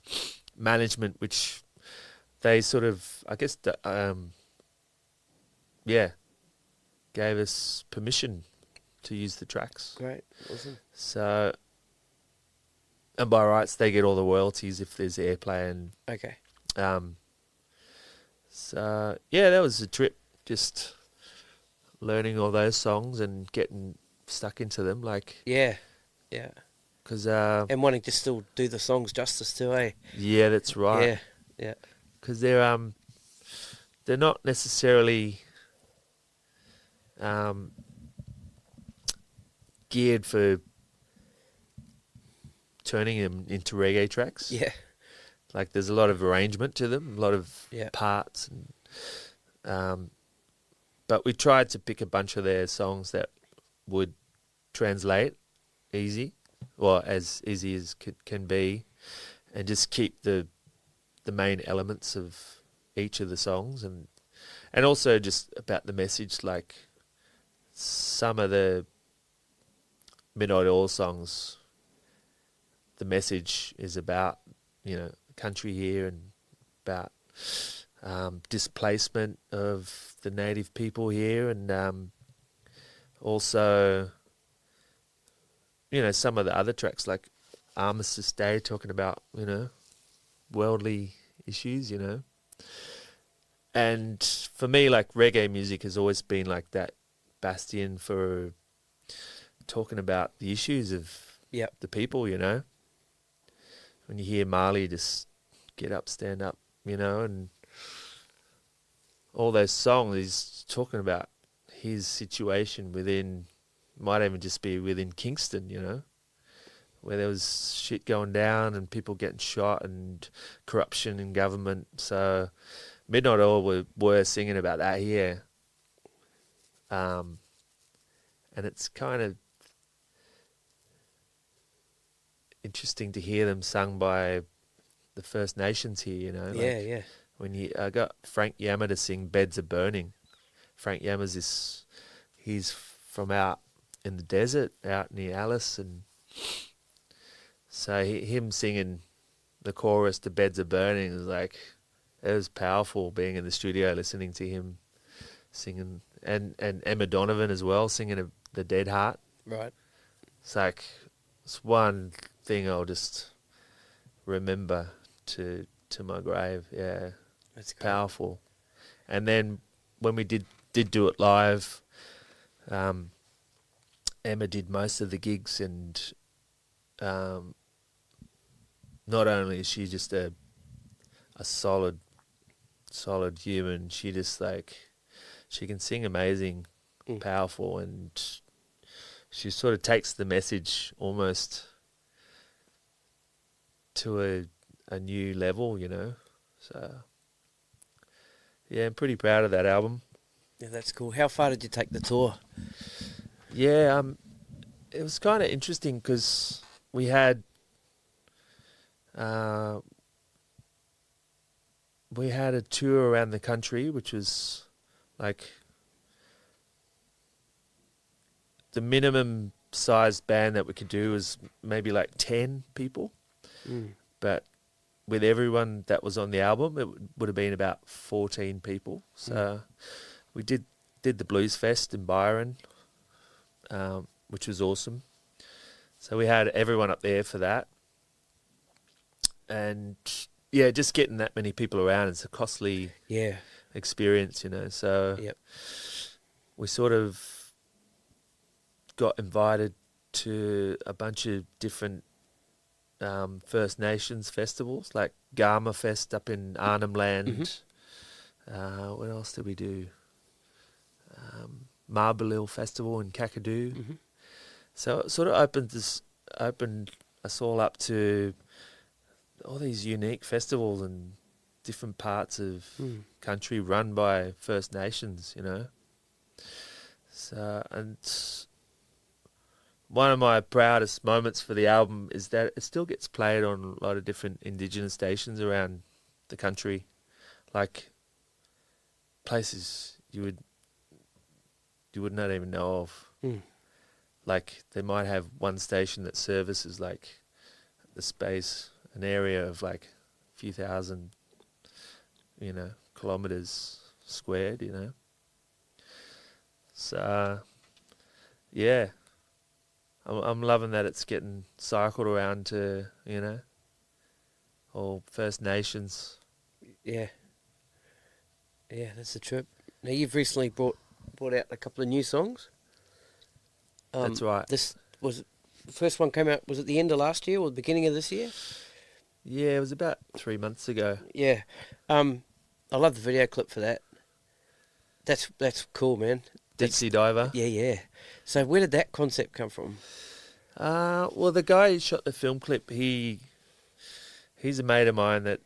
management, which they sort of, I guess, gave us permission to use the tracks. Great, awesome. So, and by rights they get all the royalties if there's airplay. And Okay. So yeah, that was a trip, just learning all those songs and getting stuck into them, like, Yeah. because And wanting to still do the songs justice too, eh? yeah, that's right, Yeah. because they're not necessarily geared for turning them into reggae tracks. Yeah. Like, there's a lot of arrangement to them, a lot of Yeah. parts, and but we tried to pick a bunch of their songs that would translate easy, or as easy as can be, and just keep the main elements of each of the songs, and also just about the message. Like, some of the Midnight Oil songs, the message is about, country here, and about displacement of the native people here, and also, some of the other tracks like Armistice Day, talking about, worldly issues, And for me, like, reggae music has always been like that bastion for talking about the issues of the people, When you hear Marley just get up, stand up, and all those songs, he's talking about his situation within, might even just be within Kingston, where there was shit going down and people getting shot and corruption in government. So Midnight Oil were singing about that here. And it's kind of interesting to hear them sung by the First Nations here, Yeah. When I got Frank Yammer to sing Beds Are Burning. Frank Yammer's he's from out in the desert, out near Alice, and so him singing the chorus to Beds Are Burning is like, it was powerful being in the studio listening to him singing, and Emma Donovan as well singing The Dead Heart. Right. It's like, it's one thing I'll just remember to my grave. Yeah, That's great. powerful. And then when we did do it live, Emma did most of the gigs, and not only is she just a solid human, she just, like, she can sing amazing, powerful, and she sort of takes the message almost to a new level, So yeah, I'm pretty proud of that album. Yeah, that's cool. How far did you take the tour? Yeah, it was kind of interesting because we had a tour around the country, which was like the minimum sized band that we could do was maybe like 10 people, but with everyone that was on the album, it would have been about 14 people. So we did the Blues Fest in Byron, which was awesome. So we had everyone up there for that. And yeah, just getting that many people around, it's a costly experience, So we sort of got invited to a bunch of different First Nations festivals, like Garma Fest up in Arnhem Land. What else did we do? Marbalil Festival in Kakadu. So it sort of opened us all up to all these unique festivals in different parts of country run by First Nations, So, and one of my proudest moments for the album is that it still gets played on a lot of different Indigenous stations around the country, like places you would not even know of. Like, they might have one station that services like an area of like a few thousand, kilometers squared, So, yeah. I'm loving that it's getting cycled around to, all First Nations. Yeah. Yeah, that's a trip. Now, you've recently brought out a couple of new songs. That's right. This was the first one came out. Was it the end of last year or the beginning of this year? Yeah, it was about 3 months ago. Yeah. I love the video clip for that. That's cool, man. Deep Sea Diver. Yeah. So where did that concept come from? Well, the guy who shot the film clip, he's a mate of mine that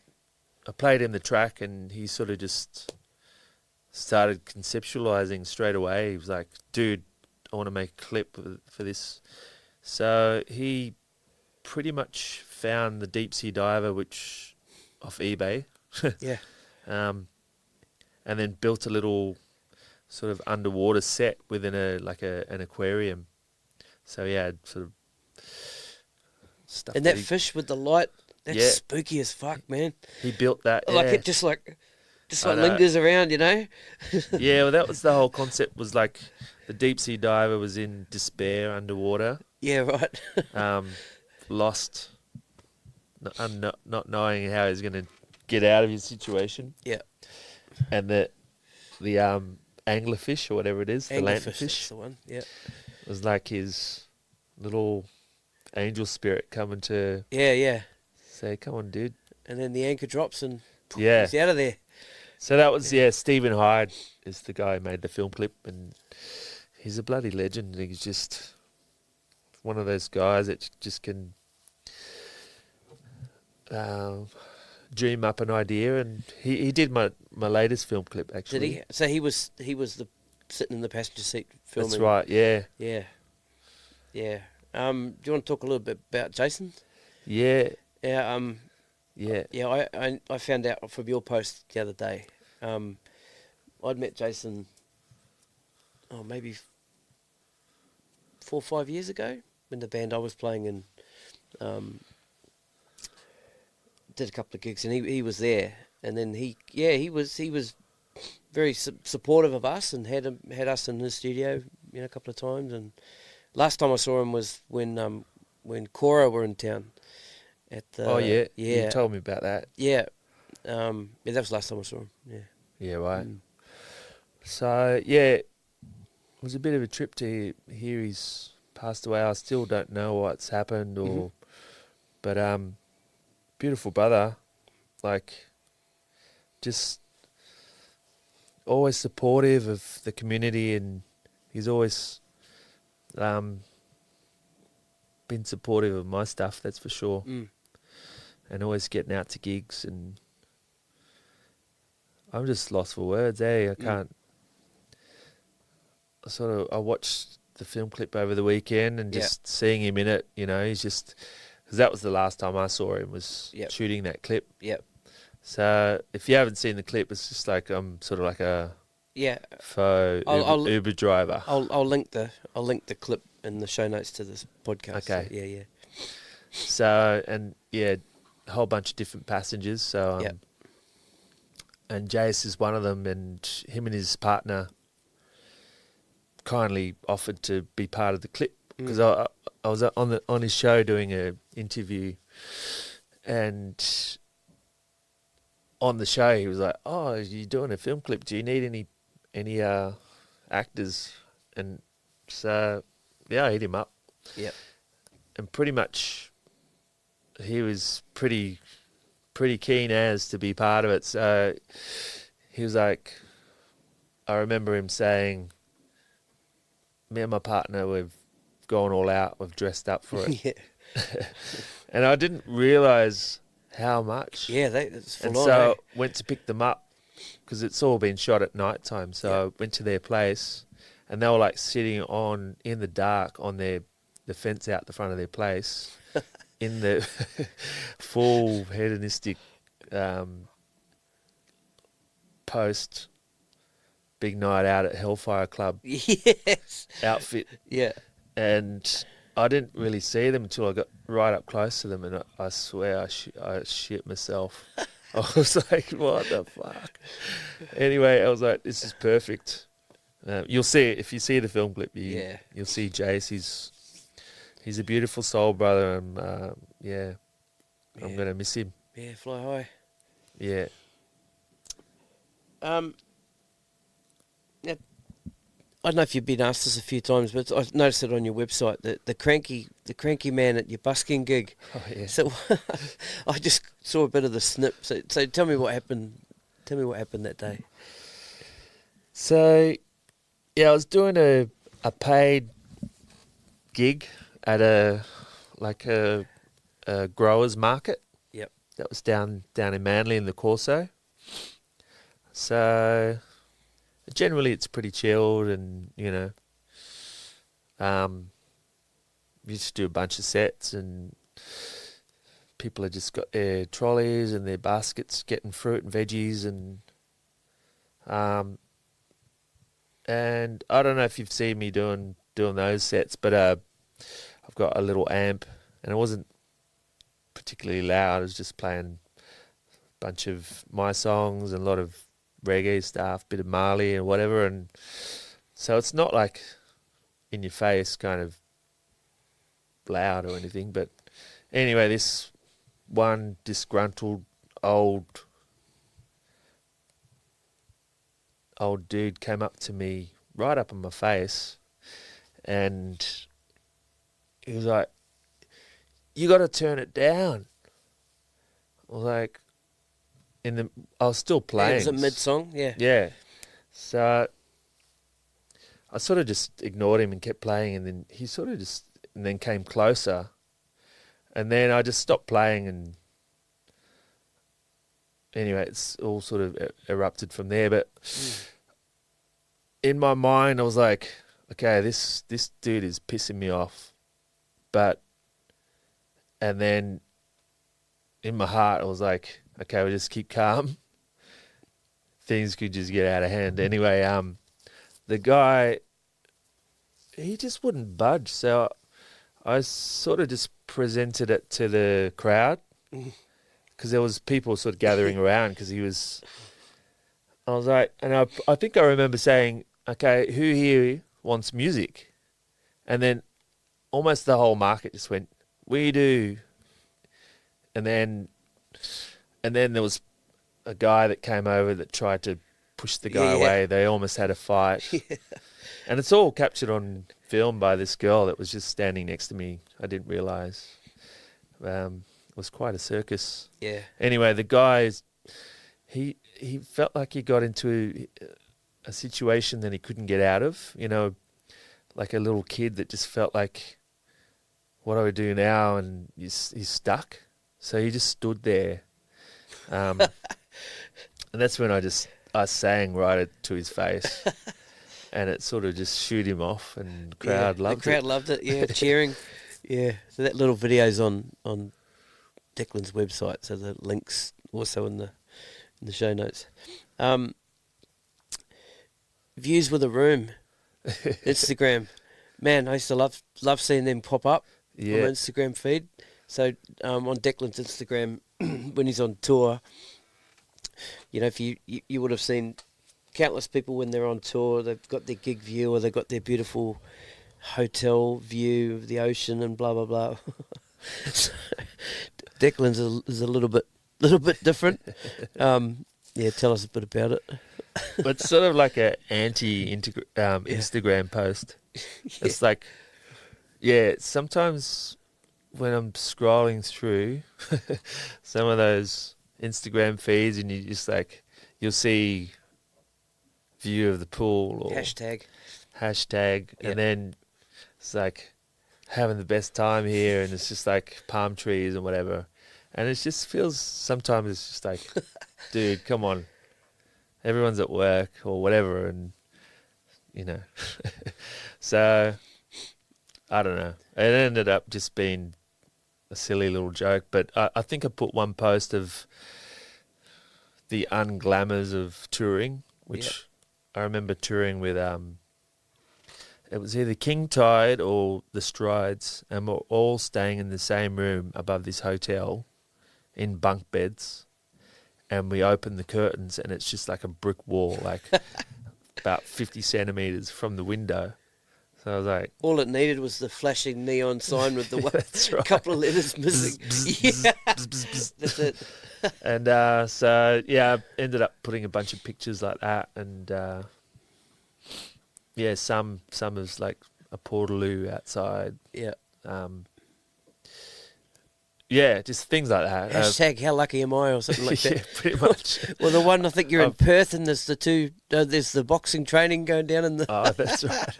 I played him the track, and he sort of just started conceptualizing straight away. He was like, dude, I want to make a clip for this. So he pretty much found the Deep Sea Diver, which off eBay. Yeah. And then built a little sort of underwater set within an aquarium. So yeah, sort of stuff. And that fish with the light, that's spooky as fuck, man. He built that. Like it just lingers around, Yeah, well, that was the whole concept. Was like the Deep Sea Diver was in despair underwater. Yeah, right. Lost, not knowing how he's going to get out of his situation. Yeah. And the anglerfish or whatever it is, the lanternfish, that's the one. Yeah. was like his little angel spirit coming to say, "Come on, dude." And then the anchor drops and Yeah. he's out of there. So that was Stephen Hyde is the guy who made the film clip, and he's a bloody legend. He's just one of those guys that just can dream up an idea, and he did my latest film clip actually. Did he? So he was sitting in the passenger seat filming. That's right. Yeah. Yeah. Do you want to talk a little bit about Jason? Yeah. Yeah. Yeah. Yeah. I found out from your post the other day. I'd met Jason. Maybe 4 or 5 years ago when the band I was playing in. Did a couple of gigs, and he was there, and then he was very supportive of us, and had us in his studio a couple of times. And last time I saw him was when Cora were in town at the you told me about that. That was the last time I saw him. Yeah, right. So it was a bit of a trip to hear he's passed away. I still don't know what's happened, but beautiful brother, like just always supportive of the community, and he's always been supportive of my stuff, that's for sure. And always getting out to gigs, and I'm just lost for words, I can't. I watched the film clip over the weekend, and just seeing him in it, he's just, because that was the last time I saw him, was shooting that clip. Yep. So if you haven't seen the clip, it's just like I'm sort of like a faux Uber driver. I'll link the clip in the show notes to this podcast. Okay. So, yeah. So and a whole bunch of different passengers. So and Jace is one of them, and him and his partner kindly offered to be part of the clip, because I was on his show doing a interview, and on the show he was like, "Oh, you're doing a film clip. Do you need any actors?" And so I hit him up. Yep. And pretty much he was pretty keen as to be part of it. So he was like, I remember him saying, me and my partner, we've gone all out, we've dressed up for it. Yeah. And I didn't realise how much. Yeah, that's full and on, so went to pick them up, because it's all been shot at night time. So I went to their place, and they were like sitting in the dark on the fence out the front of their place in the full hedonistic post big night out at Hellfire Club outfit. Yeah. And I didn't really see them until I got right up close to them, and I swear I shit myself. I was like, what the fuck? Anyway, I was like, this is perfect. You'll see it. If you see the film clip, you'll see Jace. He's a beautiful soul brother, and I'm going to miss him. Yeah, fly high. Yeah. Now, I don't know if you've been asked this a few times, but I've noticed it on your website, the cranky man at your busking gig. Oh, yeah. So I just saw a bit of the snip. So tell me what happened. Tell me what happened that day. So, I was doing a paid gig at a growers market. Yep. That was down in Manly in the Corso. So generally it's pretty chilled, and you just do a bunch of sets, and people have just got their trolleys and their baskets getting fruit and veggies, and I don't know if you've seen me doing those sets, but I've got a little amp, and it wasn't particularly loud. I was just playing a bunch of my songs and a lot of reggae stuff, bit of Marley and whatever, and so it's not like in your face kind of loud or anything. But anyway, this one disgruntled old dude came up to me right up in my face, and he was like, "You got to turn it down." I was like, I was still playing. Yeah, it was a mid-song, yeah. Yeah. So I sort of just ignored him and kept playing, and then he sort of and then came closer, and then I just stopped playing, and anyway, it's all sort of erupted from there. But in my mind, I was like, okay, this dude is pissing me off, and then in my heart, I was like, okay, we'll just keep calm. Things could just get out of hand. Anyway, the guy, he just wouldn't budge. So I sort of just presented it to the crowd, because there was people sort of gathering around, because I was like, and I think I remember saying, okay, who here wants music? And then almost the whole market just went, we do. And then there was a guy that came over that tried to push the guy away. They almost had a fight. Yeah. And it's all captured on film by this girl that was just standing next to me. I didn't realise. It was quite a circus. Yeah. Anyway, the guy, he felt like he got into a situation that he couldn't get out of, like a little kid that just felt like, what do I do now? And he's stuck. So he just stood there. And that's when I sang right to his face, and it sort of just shooed him off, and the crowd loved it. The crowd loved it, yeah, cheering. Yeah, so that little video's on Declan's website, so the link's also in the show notes. Views with a room, Instagram. Man, I used to love seeing them pop up on my Instagram feed. So on Declan's Instagram, when he's on tour, if you would have seen countless people when they're on tour, they've got their gig view, or they've got their beautiful hotel view of the ocean and blah blah blah. So Declan's is a little bit different. Tell us a bit about it. But it's sort of like an Instagram post. It's like, sometimes when I'm scrolling through some of those Instagram feeds, and you just like, you'll see view of the pool or hashtag, and then it's like having the best time here, and it's just like palm trees and whatever, and it just feels, sometimes it's just like, dude, come on, everyone's at work or whatever, and so I don't know, it ended up just being a silly little joke. But I think I put one post of the unglamours of touring, which I remember touring with, it was either Kingtide or the Strides, and we're all staying in the same room above this hotel in bunk beds, and we open the curtains, and it's just like a brick wall, like about 50 centimetres from the window. So I was like, all it needed was the flashing neon sign with the that's right. couple of letters missing. That's it. And so yeah, I ended up putting a bunch of pictures like that, and yeah, some is like a portaloo outside. Yeah. Yeah, just things like that. Hashtag how lucky am I or something like that. Yeah, pretty much. Well, the one I think you're in Perth, and there's there's the boxing training going down in the. Oh, that's right.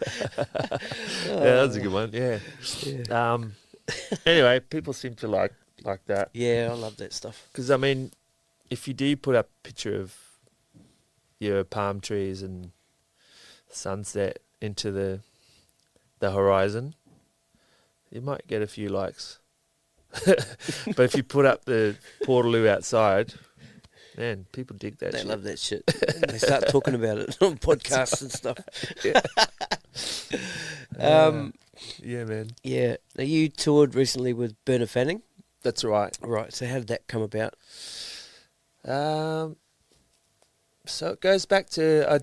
Yeah, that's a good one. Yeah. Anyway, people seem to like that. Yeah, I love that stuff. Because I mean, if you do put up a picture of your palm trees and sunset into the horizon, you might get a few likes. But if you put up the portaloo outside, man, people dig that. They love that shit. They start talking about it on podcasts and stuff. Yeah, man. Yeah. Now, you toured recently with Bernard Fanning. That's right. Right. So how did that come about? So it goes back to I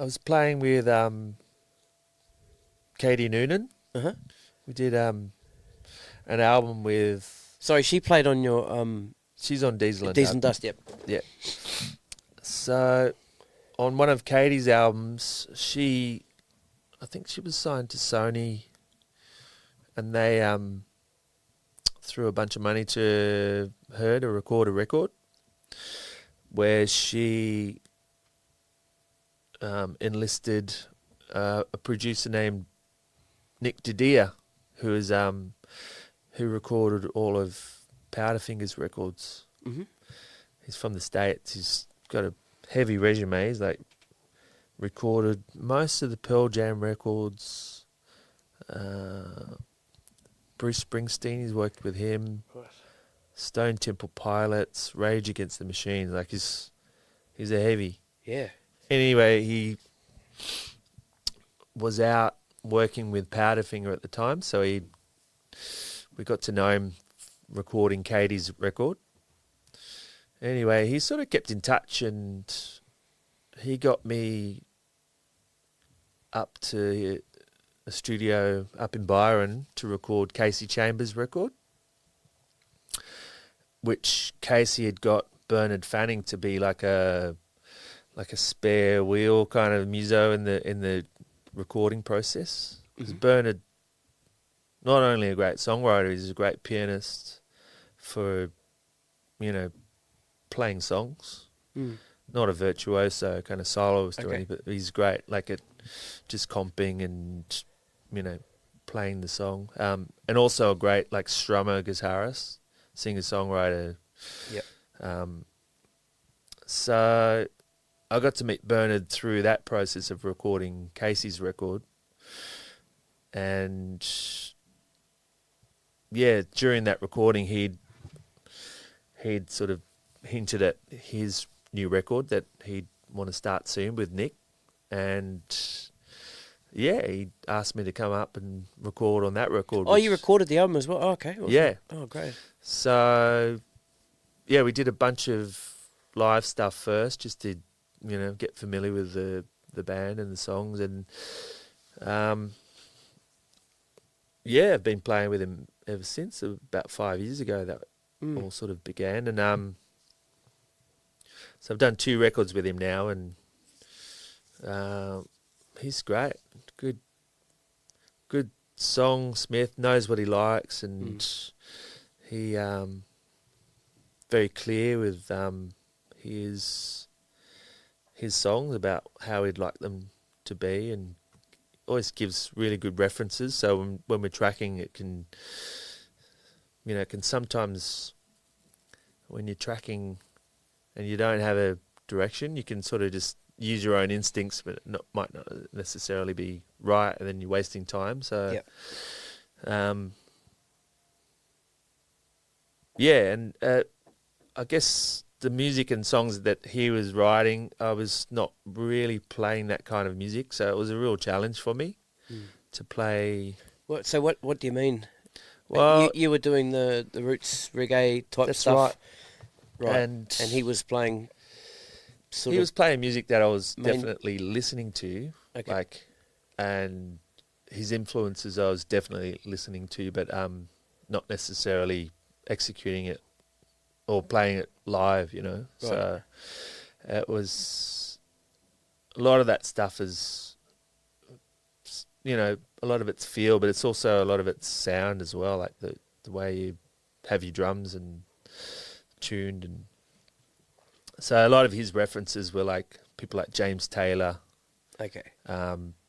was playing with Katie Noonan. Uh-huh. We did an album with. Sorry, she played on your She's on Diesel and Diesel and Dust. Yep. Yeah. So on one of Katie's albums, I think she was signed to Sony, and they threw a bunch of money to her to record a record where she enlisted a producer named Nick Didier, who recorded all of Powderfinger's records. Mm-hmm. He's from the States. He's got a heavy resume. He's like recorded most of the Pearl Jam records. Bruce Springsteen, he's worked with him. Right. Stone Temple Pilots, Rage Against the Machine. Like he's a heavy. Yeah. Anyway, he was out working with Powderfinger at the time, so we got to know him recording Katie's record. Anyway, he sort of kept in touch, and he got me up to a studio up in Byron to record Kasey Chambers' record, which Kasey had got Bernard Fanning to be like a spare wheel kind of muso in the recording process. Because Bernard, not only a great songwriter, he's a great pianist for, playing songs. Not a virtuoso kind of soloist or anything, but he's great, like at just comping and, playing the song. And also a great, like, strummer, guitarist, singer-songwriter. Yep. So I got to meet Bernard through that process of recording Kasey's record. And, yeah, during that recording, he'd sort of hinted at his new record that he'd want to start soon with Nick. And, yeah, he asked me to come up and record on that record. Oh, you recorded the album as well? Oh, okay. Awesome. Yeah. Oh, great. So, yeah, we did a bunch of live stuff first just to, get familiar with the band and the songs. And, yeah, I've been playing with him ever since. About 5 years ago that all sort of began. And so I've done 2 records with him now, and he's great. Good songsmith, knows what he likes, and he very clear with his songs about how he'd like them to be, and always gives really good references. So when we're tracking, it can, can sometimes, when you're tracking and you don't have a direction, you can sort of just use your own instincts, but it might not necessarily be right, and then you're wasting time. So, yeah, and I guess the music and songs that he was writing, I was not really playing that kind of music, so it was a real challenge for me to play. What do you mean? Well, you were doing the roots reggae type that's stuff, right? And he was playing. He was playing music that I was definitely listening to, like and his influences I was definitely listening to, but not necessarily executing it or playing it live, you know. Right. So it was a lot of that stuff is, you know, a lot of it's feel, but it's also a lot of it's sound as well, like the way you have your drums and tuned. And so a lot of his references were like people like James Taylor, Okay.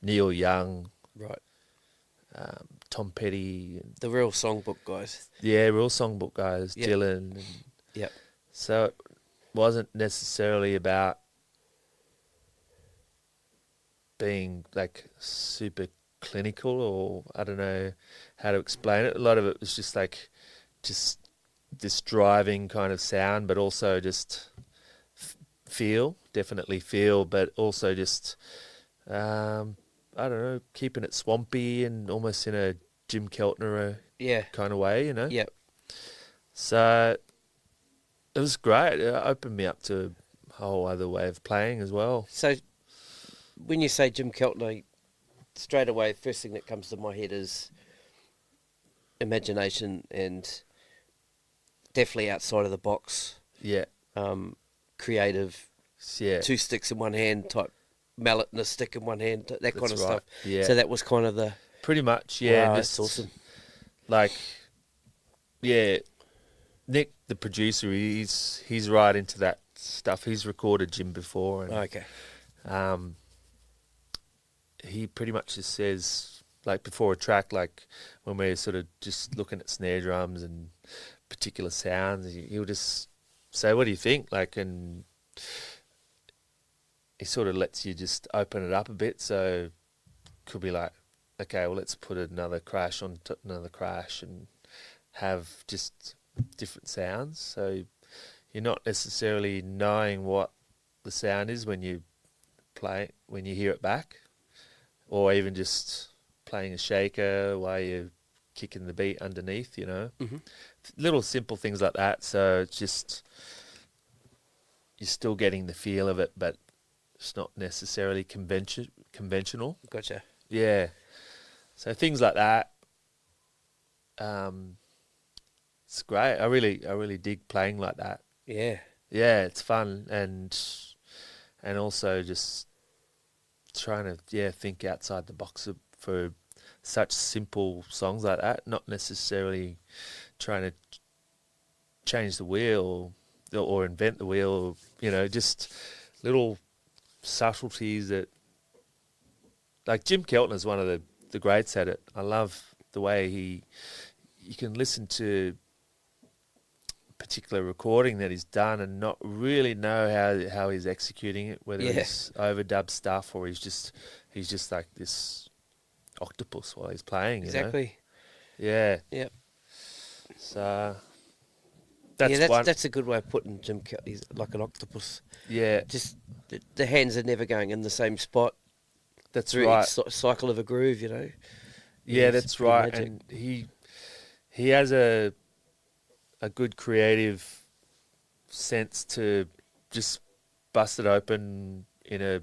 Neil Young, Right. Tom Petty. The real songbook guys. Yeah, real songbook guys, Yep. Dylan. And Yep. so it wasn't necessarily about being like super clinical, or I don't know how to explain it. A lot of it was just like just this driving kind of sound, but also just definitely feel, but also just I don't know, keeping it swampy and almost in a Jim Keltner Yeah. kind of way, you know. Yep. So it was great. It opened me up to a whole other way of playing as well. So when you say Jim Keltner, straight away, the first thing that comes to my head is imagination and definitely outside of the box, Yeah, creative, yeah. 2 sticks in one hand type, mallet and a stick in one hand, that kind of That's stuff. right. Yeah. So that was kind of the... Pretty much, yeah. Wow, just that's awesome. Like, yeah, Nick, the producer, he's right into that stuff. He's recorded Jim before, and Okay. he pretty much just says, like before a track, like when we're sort of just looking at snare drums and particular sounds, he'll just say, "What do you think?" Like, and he sort of lets you just open it up a bit. So could be like, okay, well, let's put another crash on another crash and have just different sounds. So you're not necessarily knowing what the sound is when you when you hear it back, or even just playing a shaker while you're kicking the beat underneath, you know. Mm-hmm. Little simple things like that. So it's just, you're still getting the feel of it, but it's not necessarily conventional. Gotcha. Yeah. So things like that. It's great. I really dig playing like that. Yeah. Yeah, it's fun, and also just trying to think outside the box for such simple songs like that. Not necessarily trying to change the wheel or invent the wheel. You know, just little subtleties that, like Jim Keltner's one of the greats at it. I love the way you can listen to particular recording that he's done and not really know how he's executing it, whether he's overdub stuff or he's just like this octopus while he's playing. Exactly. You know? Yeah. Yep. So that's a good way of putting Jim Kelly. He's like an octopus. Yeah. Just the hands are never going in the same spot. That's through right. each cycle of a groove, you know. Yeah, that's right. Magic. And he has a good creative sense to just bust it open in a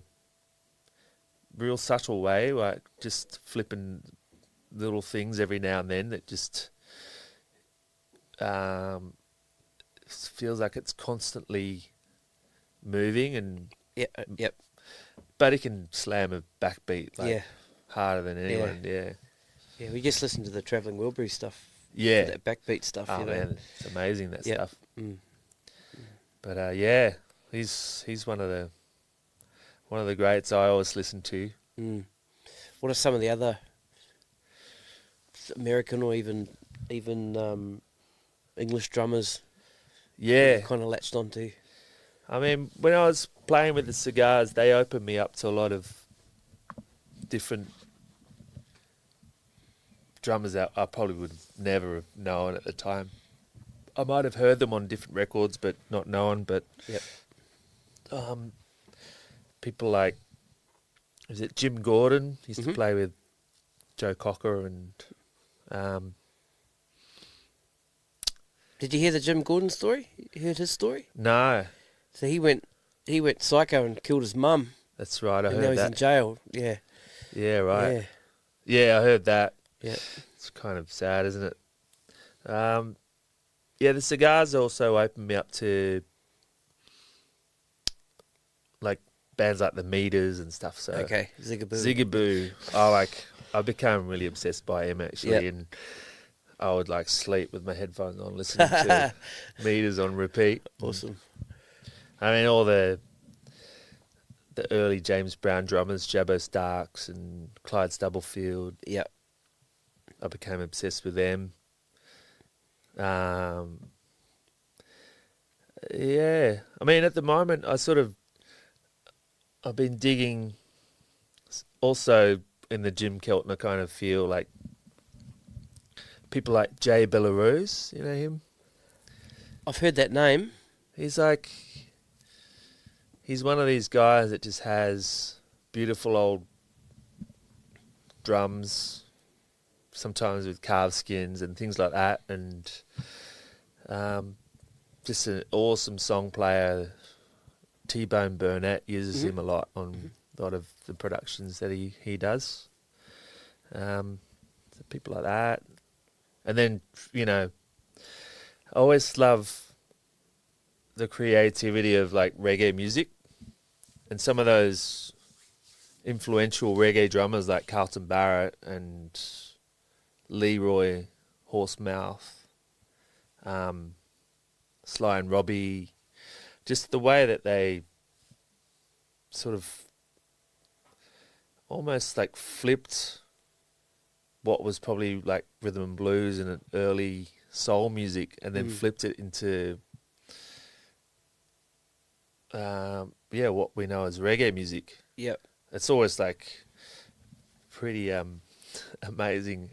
real subtle way, like just flipping little things every now and then that just feels like it's constantly moving. And Yep. but he can slam a backbeat like harder than anyone. Yeah, we just listened to the Travelling Wilbury stuff. Yeah. That backbeat stuff. Oh you know. man, it's amazing that stuff. Mm. But he's one of the greats I always listen to. Mm. What are some of the other American or even English drummers? Yeah, you kind of latched onto. I mean, when I was playing with the Cigars, they opened me up to a lot of different drummers that I probably would never have known at the time. I might have heard them on different records, but not known. But people like, is it Jim Gordon? He used to play with Joe Cocker and. Did you hear the Jim Gordon story? You heard his story? No. So he went psycho and killed his mum. That's right, I and heard now he's that. in jail. Yeah. Yeah, right. Yeah. Yeah, I heard that. Yeah. It's kind of sad, isn't it? Yeah, the cigars also opened me up to like bands like the Meters and stuff. So Okay. Zigaboo. Zigaboo. I became really obsessed by him actually, Yep. and I would like sleep with my headphones on, listening to Meters on repeat. Awesome. I mean, all the early James Brown drummers, Jabbo Starks and Clyde Stubblefield. Yep. I became obsessed with them. Yeah. I mean, at the moment, I've been digging also in the Jim Keltner kind of feel, like people like Jay Belarus, you know him? I've heard that name. He's one of these guys that just has beautiful old drums, sometimes with calf skins and things like that, and just an awesome song player. T-Bone Burnett uses him a lot on a lot of the productions that he does. So people like that. And then, I always love the creativity of like reggae music, and some of those influential reggae drummers like Carlton Barrett and Leroy Horsemouth, Sly and Robbie, just the way that they sort of almost like flipped what was probably like rhythm and blues and early soul music, and then flipped it into what we know as reggae music. Yep. It's always like pretty amazing,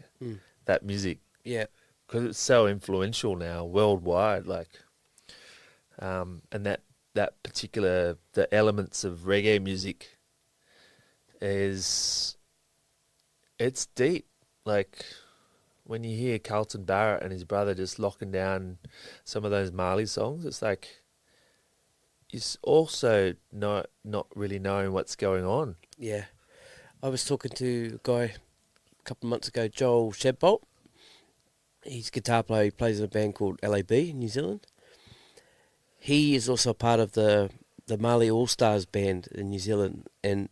that music. Yeah. Because it's so influential now worldwide, and that particular, the elements of reggae music it's deep. Like when you hear Carlton Barrett and his brother just locking down some of those Marley songs, it's like you're also not really knowing what's going on. Yeah. I was talking to a guy a couple of months ago, Joel Shadbolt. He's a guitar player. He plays in a band called LAB in New Zealand. He is also part of the Marley All-Stars band in New Zealand. And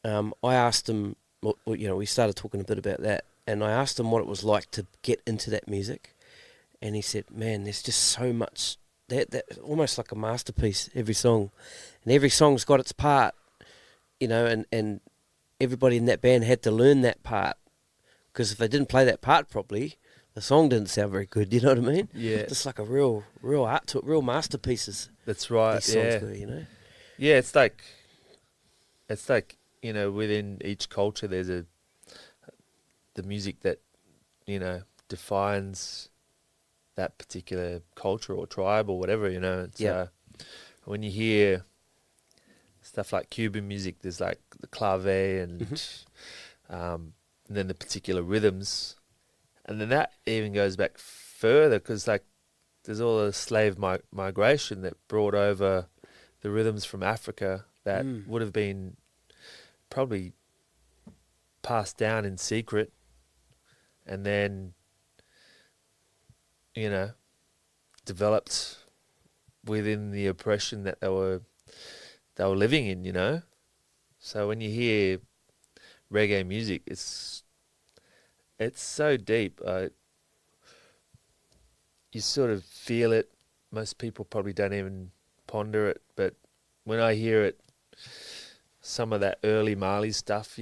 I asked him, we started talking a bit about that, and I asked him what it was like to get into that music. And he said, man, there's just so much, that almost like a masterpiece, every song. And every song's got its part, and everybody in that band had to learn that part. Because if they didn't play that part properly, the song didn't sound very good, you know what I mean? Yeah. Just like a real art to it, real masterpieces. That's right, these songs were, Yeah, it's like, within each culture there's the music that, defines that particular culture or tribe or whatever, It's, when you hear stuff like Cuban music, there's like the clave and then the particular rhythms. And then that even goes back further, because like there's all the slave migration that brought over the rhythms from Africa that would have been probably passed down in secret, and then developed within the oppression that they were living in. So when you hear reggae music, it's so deep. You sort of feel it. Most people probably don't even ponder it, but when I hear it, some of that early Marley stuff,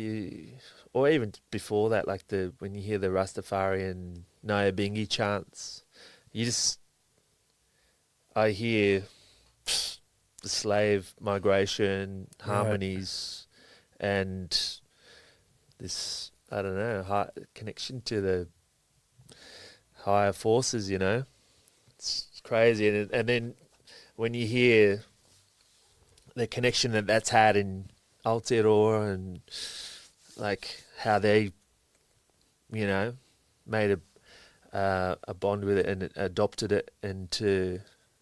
or even before that, like when you hear the Rastafarian Nyabingi chants, I hear the slave migration harmonies and this, I don't know, connection to the higher forces, It's crazy. And then when you hear the connection that's had in Aotearoa and like how they, made a bond with it and adopted it into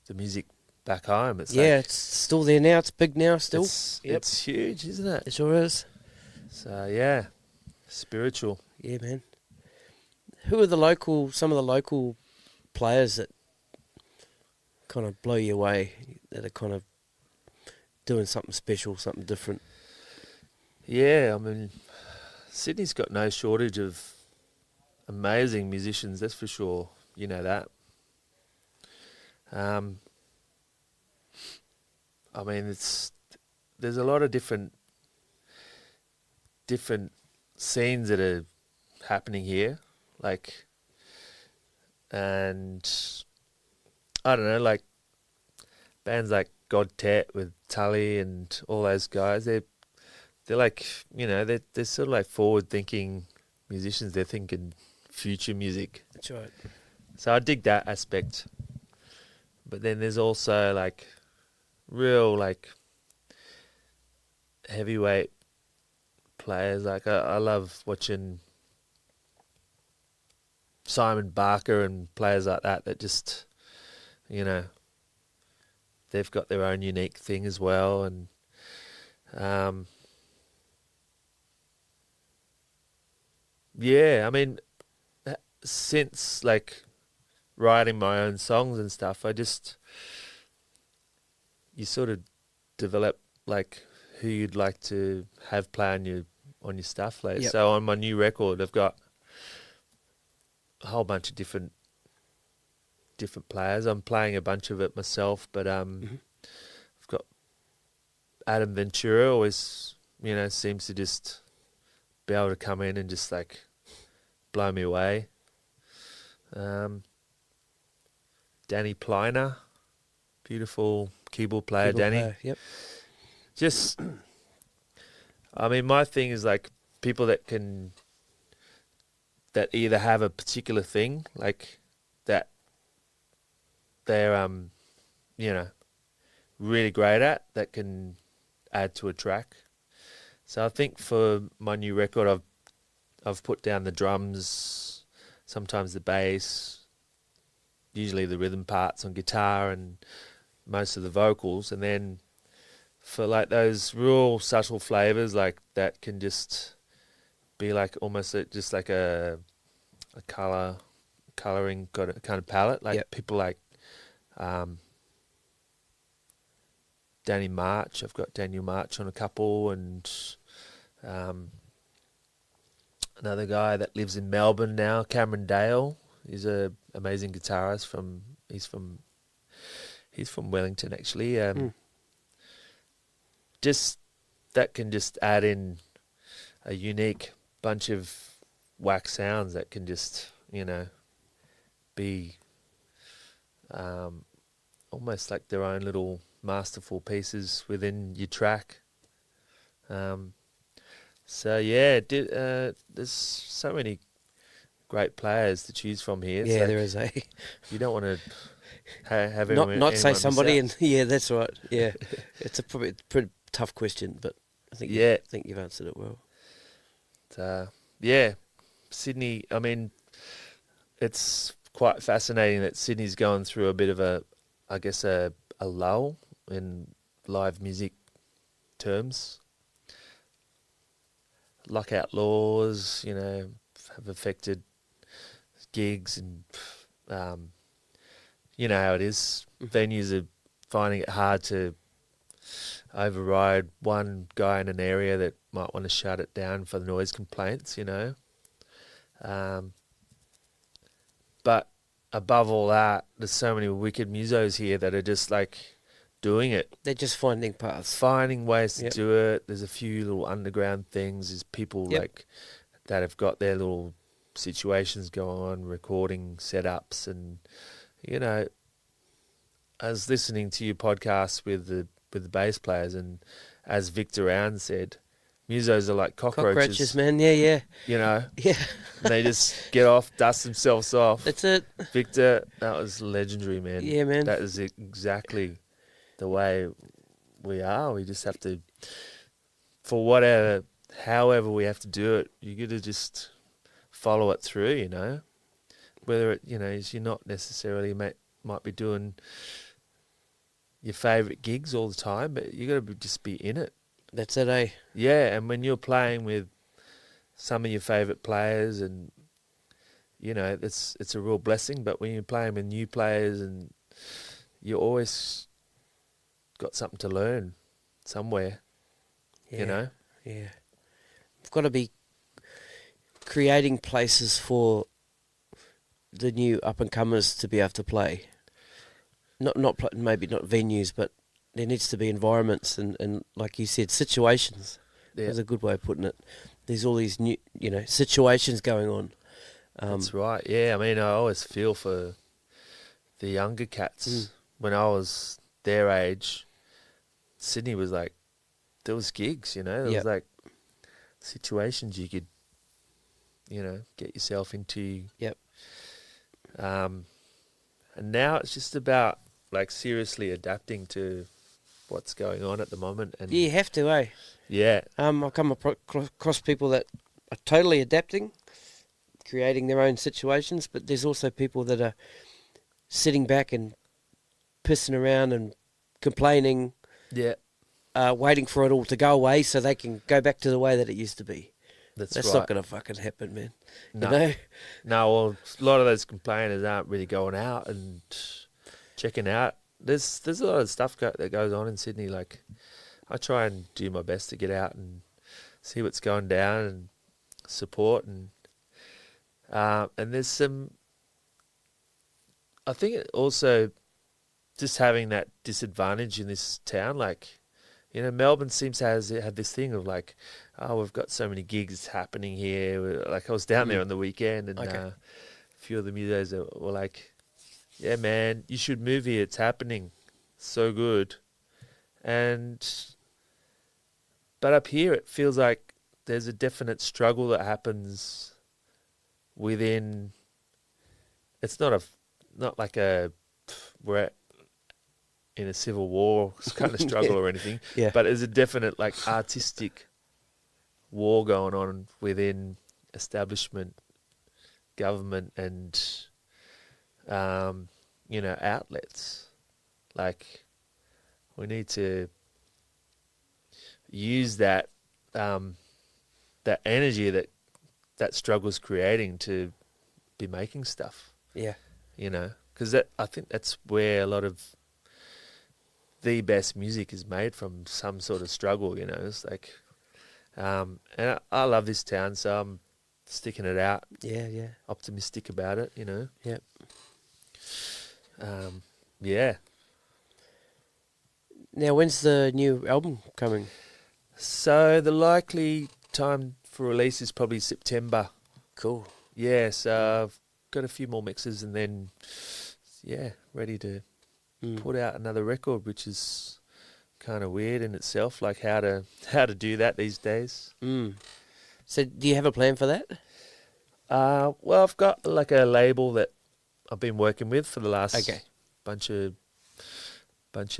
the music back home. It's it's still there now. It's big now still. It's huge, isn't it? It sure is. So yeah, spiritual. Yeah, man. Who are some of the local players that kind of blow you away, that are kind of doing something special, something different? Yeah, I mean, Sydney's got no shortage of amazing musicians, that's for sure. You know that. I mean, there's a lot of different scenes that are happening here, like, and I don't know, like bands like God Tet with Tully and all those guys. They're like, you know, they're sort of like forward thinking musicians. They're thinking future music. That's right. So I dig that aspect. But then there's also like real like heavyweight players. Like I love watching Simon Barker and players like that just, you know, they've got their own unique thing as well. And yeah, I mean, since like writing my own songs and stuff, you sort of develop like who you'd like to have play on your stuff. Like, Yep. So on my new record, I've got a whole bunch of different players. I'm playing a bunch of it myself, but I've got Adam Ventura always, you know, seems to just be able to come in and just like blow me away. Danny Pliner, beautiful keyboard player, Danny. Yep. Just, I mean, my thing is like people that either have a particular thing, like that they're, you know, really great at, that can add to a track. So I think for my new record, I've put down the drums, sometimes the bass, usually the rhythm parts on guitar and most of the vocals, and then for like those real subtle flavors, like that can just be like almost just like a coloring kind of palette. Like Yep. people like Danny March. I've got Daniel March on a couple, and another guy that lives in Melbourne now, Cameron Dale. He's a amazing guitarist he's from Wellington actually. Just that can just add in a unique bunch of whack sounds that can just, you know, be almost like their own little masterful pieces within your track. So yeah, there's so many great players to choose from here. It's Yeah, like, there is you don't want to have everyone, not say anyone somebody, miss out. and yeah, that's right. Yeah, it's probably a pretty tough question, but I think Yeah. I think you've answered it well. Yeah, Sydney. I mean, it's quite fascinating that Sydney's going through a bit of a lull in live music terms. Lockout laws, you know, have affected gigs, and you know how it is. Venues are finding it hard to override one guy in an area that might want to shut it down for the noise complaints, you know. But above all that, there's so many wicked musos here that are just like doing it. They're just finding paths. Finding ways to Yep. do it. There's a few little underground things. There's people Yep. like that have got their little situations going on, recording setups, and you know, I was listening to your podcast with the bass players, and as Victor Round said, musos are like Cockroaches, man. Yeah. You know, Yeah. they just get off, dust themselves off. That's it. Victor, that was legendary, man. Yeah, man. That is exactly the way we are. We just have to, however we have to do it, you got to just follow it through, you know. Whether it, you know, you're not necessarily might be doing your favourite gigs all the time, but you got to just be in it That's it, eh? Yeah, and when you're playing with some of your favourite players, and you know, it's a real blessing. But when you're playing with new players, and you always got something to learn somewhere, Yeah. you know. Yeah. We've got to be creating places for the new up and comers to be able to play. Maybe not venues, but there needs to be environments and like you said, situations. Yeah. That's a good way of putting it. There's all these new, situations going on. That's right. Yeah, I mean, I always feel for the younger cats. When I was their age, Sydney was like, there was gigs, there was like situations you could, get yourself into. Yep. And now it's just about like seriously adapting to what's going on at the moment. And Yeah, you have to, eh? yeah. I've come across people that are totally adapting, creating their own situations, but there's also people that are sitting back and pissing around and complaining, Yeah. waiting for it all to go away so they can go back to the way that it used to be. That's right. not going to fucking happen, man. No. No, well, a lot of those complainers aren't really going out and checking out. There's a lot of stuff that goes on in Sydney. Like, I try and do my best to get out and see what's going down and support. And there's some... I think it also just having that disadvantage in this town, like, Melbourne seems to have this thing of like, oh, we've got so many gigs happening here. Like, I was down there on the weekend, and a few of the musos were like, yeah, man, you should move here. It's happening. So good. But up here, it feels like there's a definite struggle that happens within. It's not like we're in a civil war kind of struggle or anything. Yeah. But there's a definite like artistic war going on within establishment, government, and outlets. Like, we need to use that that energy that struggle's creating to be making stuff. Yeah. Because I think that's where a lot of the best music is made, from some sort of struggle. It's like, and I love this town, so I'm sticking it out. Yeah, yeah. Optimistic about it, Yep. Yeah. Now, when's the new album coming? So the likely time for release is probably September. Cool. Yeah, so I've got a few more mixes, and then, ready to put out another record, which is kind of weird in itself, like how to do that these days. So do you have a plan for that? Well, I've got like a label that I've been working with for the last bunch of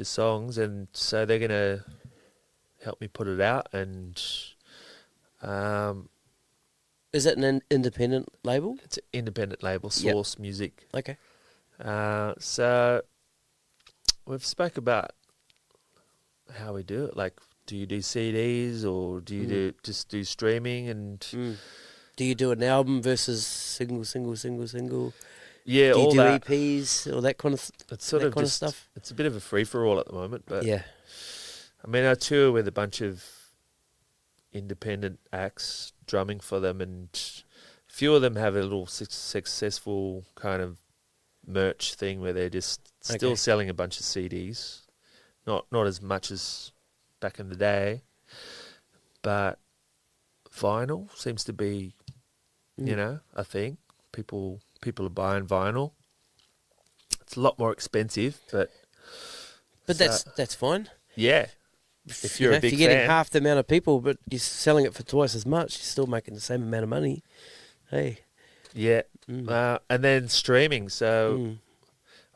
songs, and so they're gonna help me put it out. And is it an independent label? It's an independent label, Source Music. Okay. So we've spoke about how we do it. Like, do you do CDs, or do you just do streaming? And do you do an album versus single? Yeah, do you all do that. EPs or that kind of It's sort of kind just, of stuff? It's a bit of a free for all at the moment, but yeah. I mean, I tour with a bunch of independent acts, drumming for them, and a few of them have a little successful kind of merch thing where they're just still selling a bunch of CDs, not as much as back in the day, but vinyl seems to be, a thing. People are buying vinyl. It's a lot more expensive, but that's fine. Yeah. If you're a big if you're getting fan. half the amount of people, but you're selling it for twice as much, you're still making the same amount of money. Hey. Yeah. And then streaming. So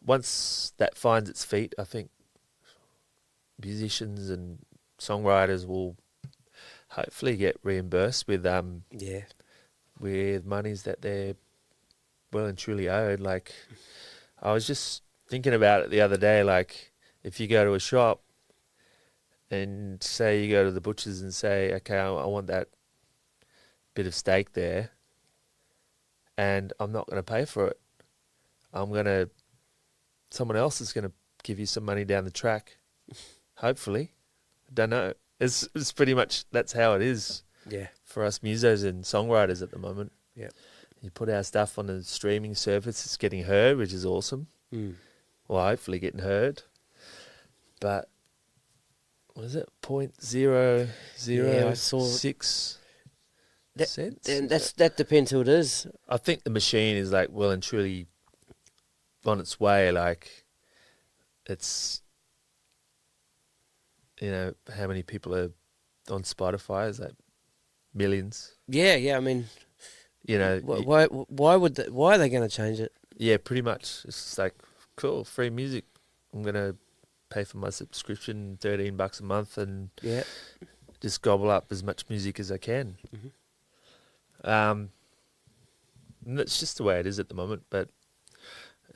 once that finds its feet, I think musicians and songwriters will hopefully get reimbursed with with monies that they're well and truly owed. Like, I was just thinking about it the other day. Like, if you go to a shop and say you go to the butcher's and say, okay, I want that bit of steak there, and I'm not going to pay for it. Someone else is going to give you some money down the track. Hopefully. Don't know. It's pretty much, that's how it is. Yeah. For us musos and songwriters at the moment. Yeah. You put our stuff on the streaming service, it's getting heard, which is awesome. Well, hopefully getting heard. But what is it? 0.006 cents? And that depends who it is. I think the machine is like well and truly on its way. Like it's, you know, how many people are on Spotify? Is like millions. Yeah. I mean, you know, why are they going to change it? Yeah, pretty much. It's just like, cool, free music. I'm going to pay for my subscription $13 a month and just gobble up as much music as I can. And that's just the way it is at the moment, but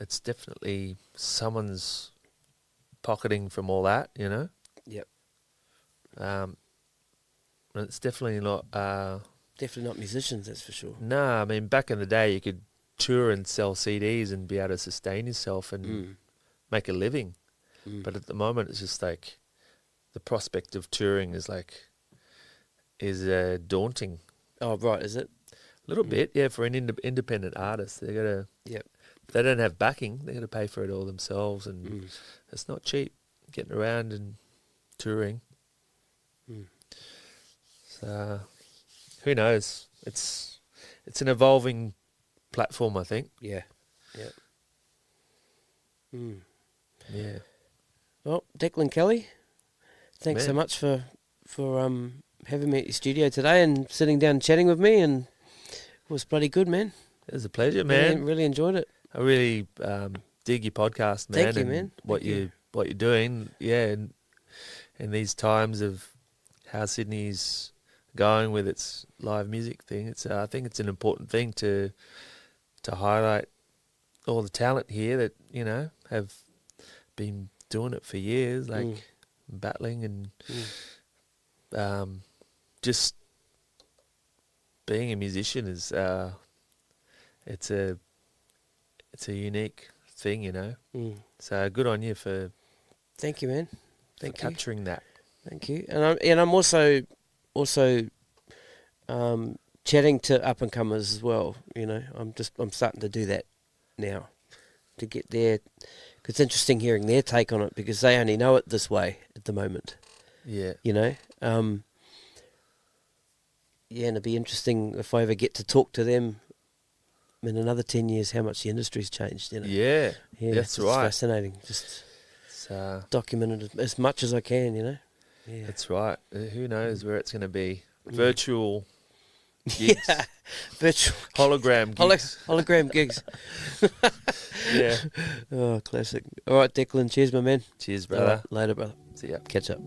it's definitely someone's pocketing from all that, you know? Yep. And it's definitely not... definitely not musicians, that's for sure. No, I mean, back in the day, you could tour and sell CDs and be able to sustain yourself and make a living. But at the moment, it's just like the prospect of touring is daunting. Oh, right, is it? A little bit, yeah, for an independent artist. They got to... Yep. If they don't have backing, they got to pay for it all themselves, and it's not cheap getting around and touring. So, who knows? It's an evolving platform, I think. Yeah. Yeah. Well, Declan Kelly, thanks so much for having me at your studio today and sitting down and chatting with me, and it was bloody good, man. It was a pleasure, man. Really enjoyed it. I really dig your podcast, man. Thank you, and man. What you're doing, yeah, and in these times of how Sydney's going with its live music thing, I think it's an important thing to highlight all the talent here that, you know, have been doing it for years, like battling and just being a musician is it's a unique thing, you know. So good on you for thank you, man. Thank you. Capturing that. Thank you. And I'm also chatting to up and comers as well. You know, I'm starting to do that now to get their. It's interesting hearing their take on it because they only know it this way at the moment. Yeah. You know. And it'd be interesting if I ever get to talk to them in another 10 years how much the industry's changed. You know. Yeah. That's right. It's fascinating. Just document it as much as I can. You know. Yeah. That's right. Who knows where it's going to be? Virtual gigs. Yeah. Virtual hologram gigs. Hologram gigs. Yeah. Oh, classic. All right, Declan. Cheers, my man. Cheers, brother. Right, later, brother. See ya. Catch up.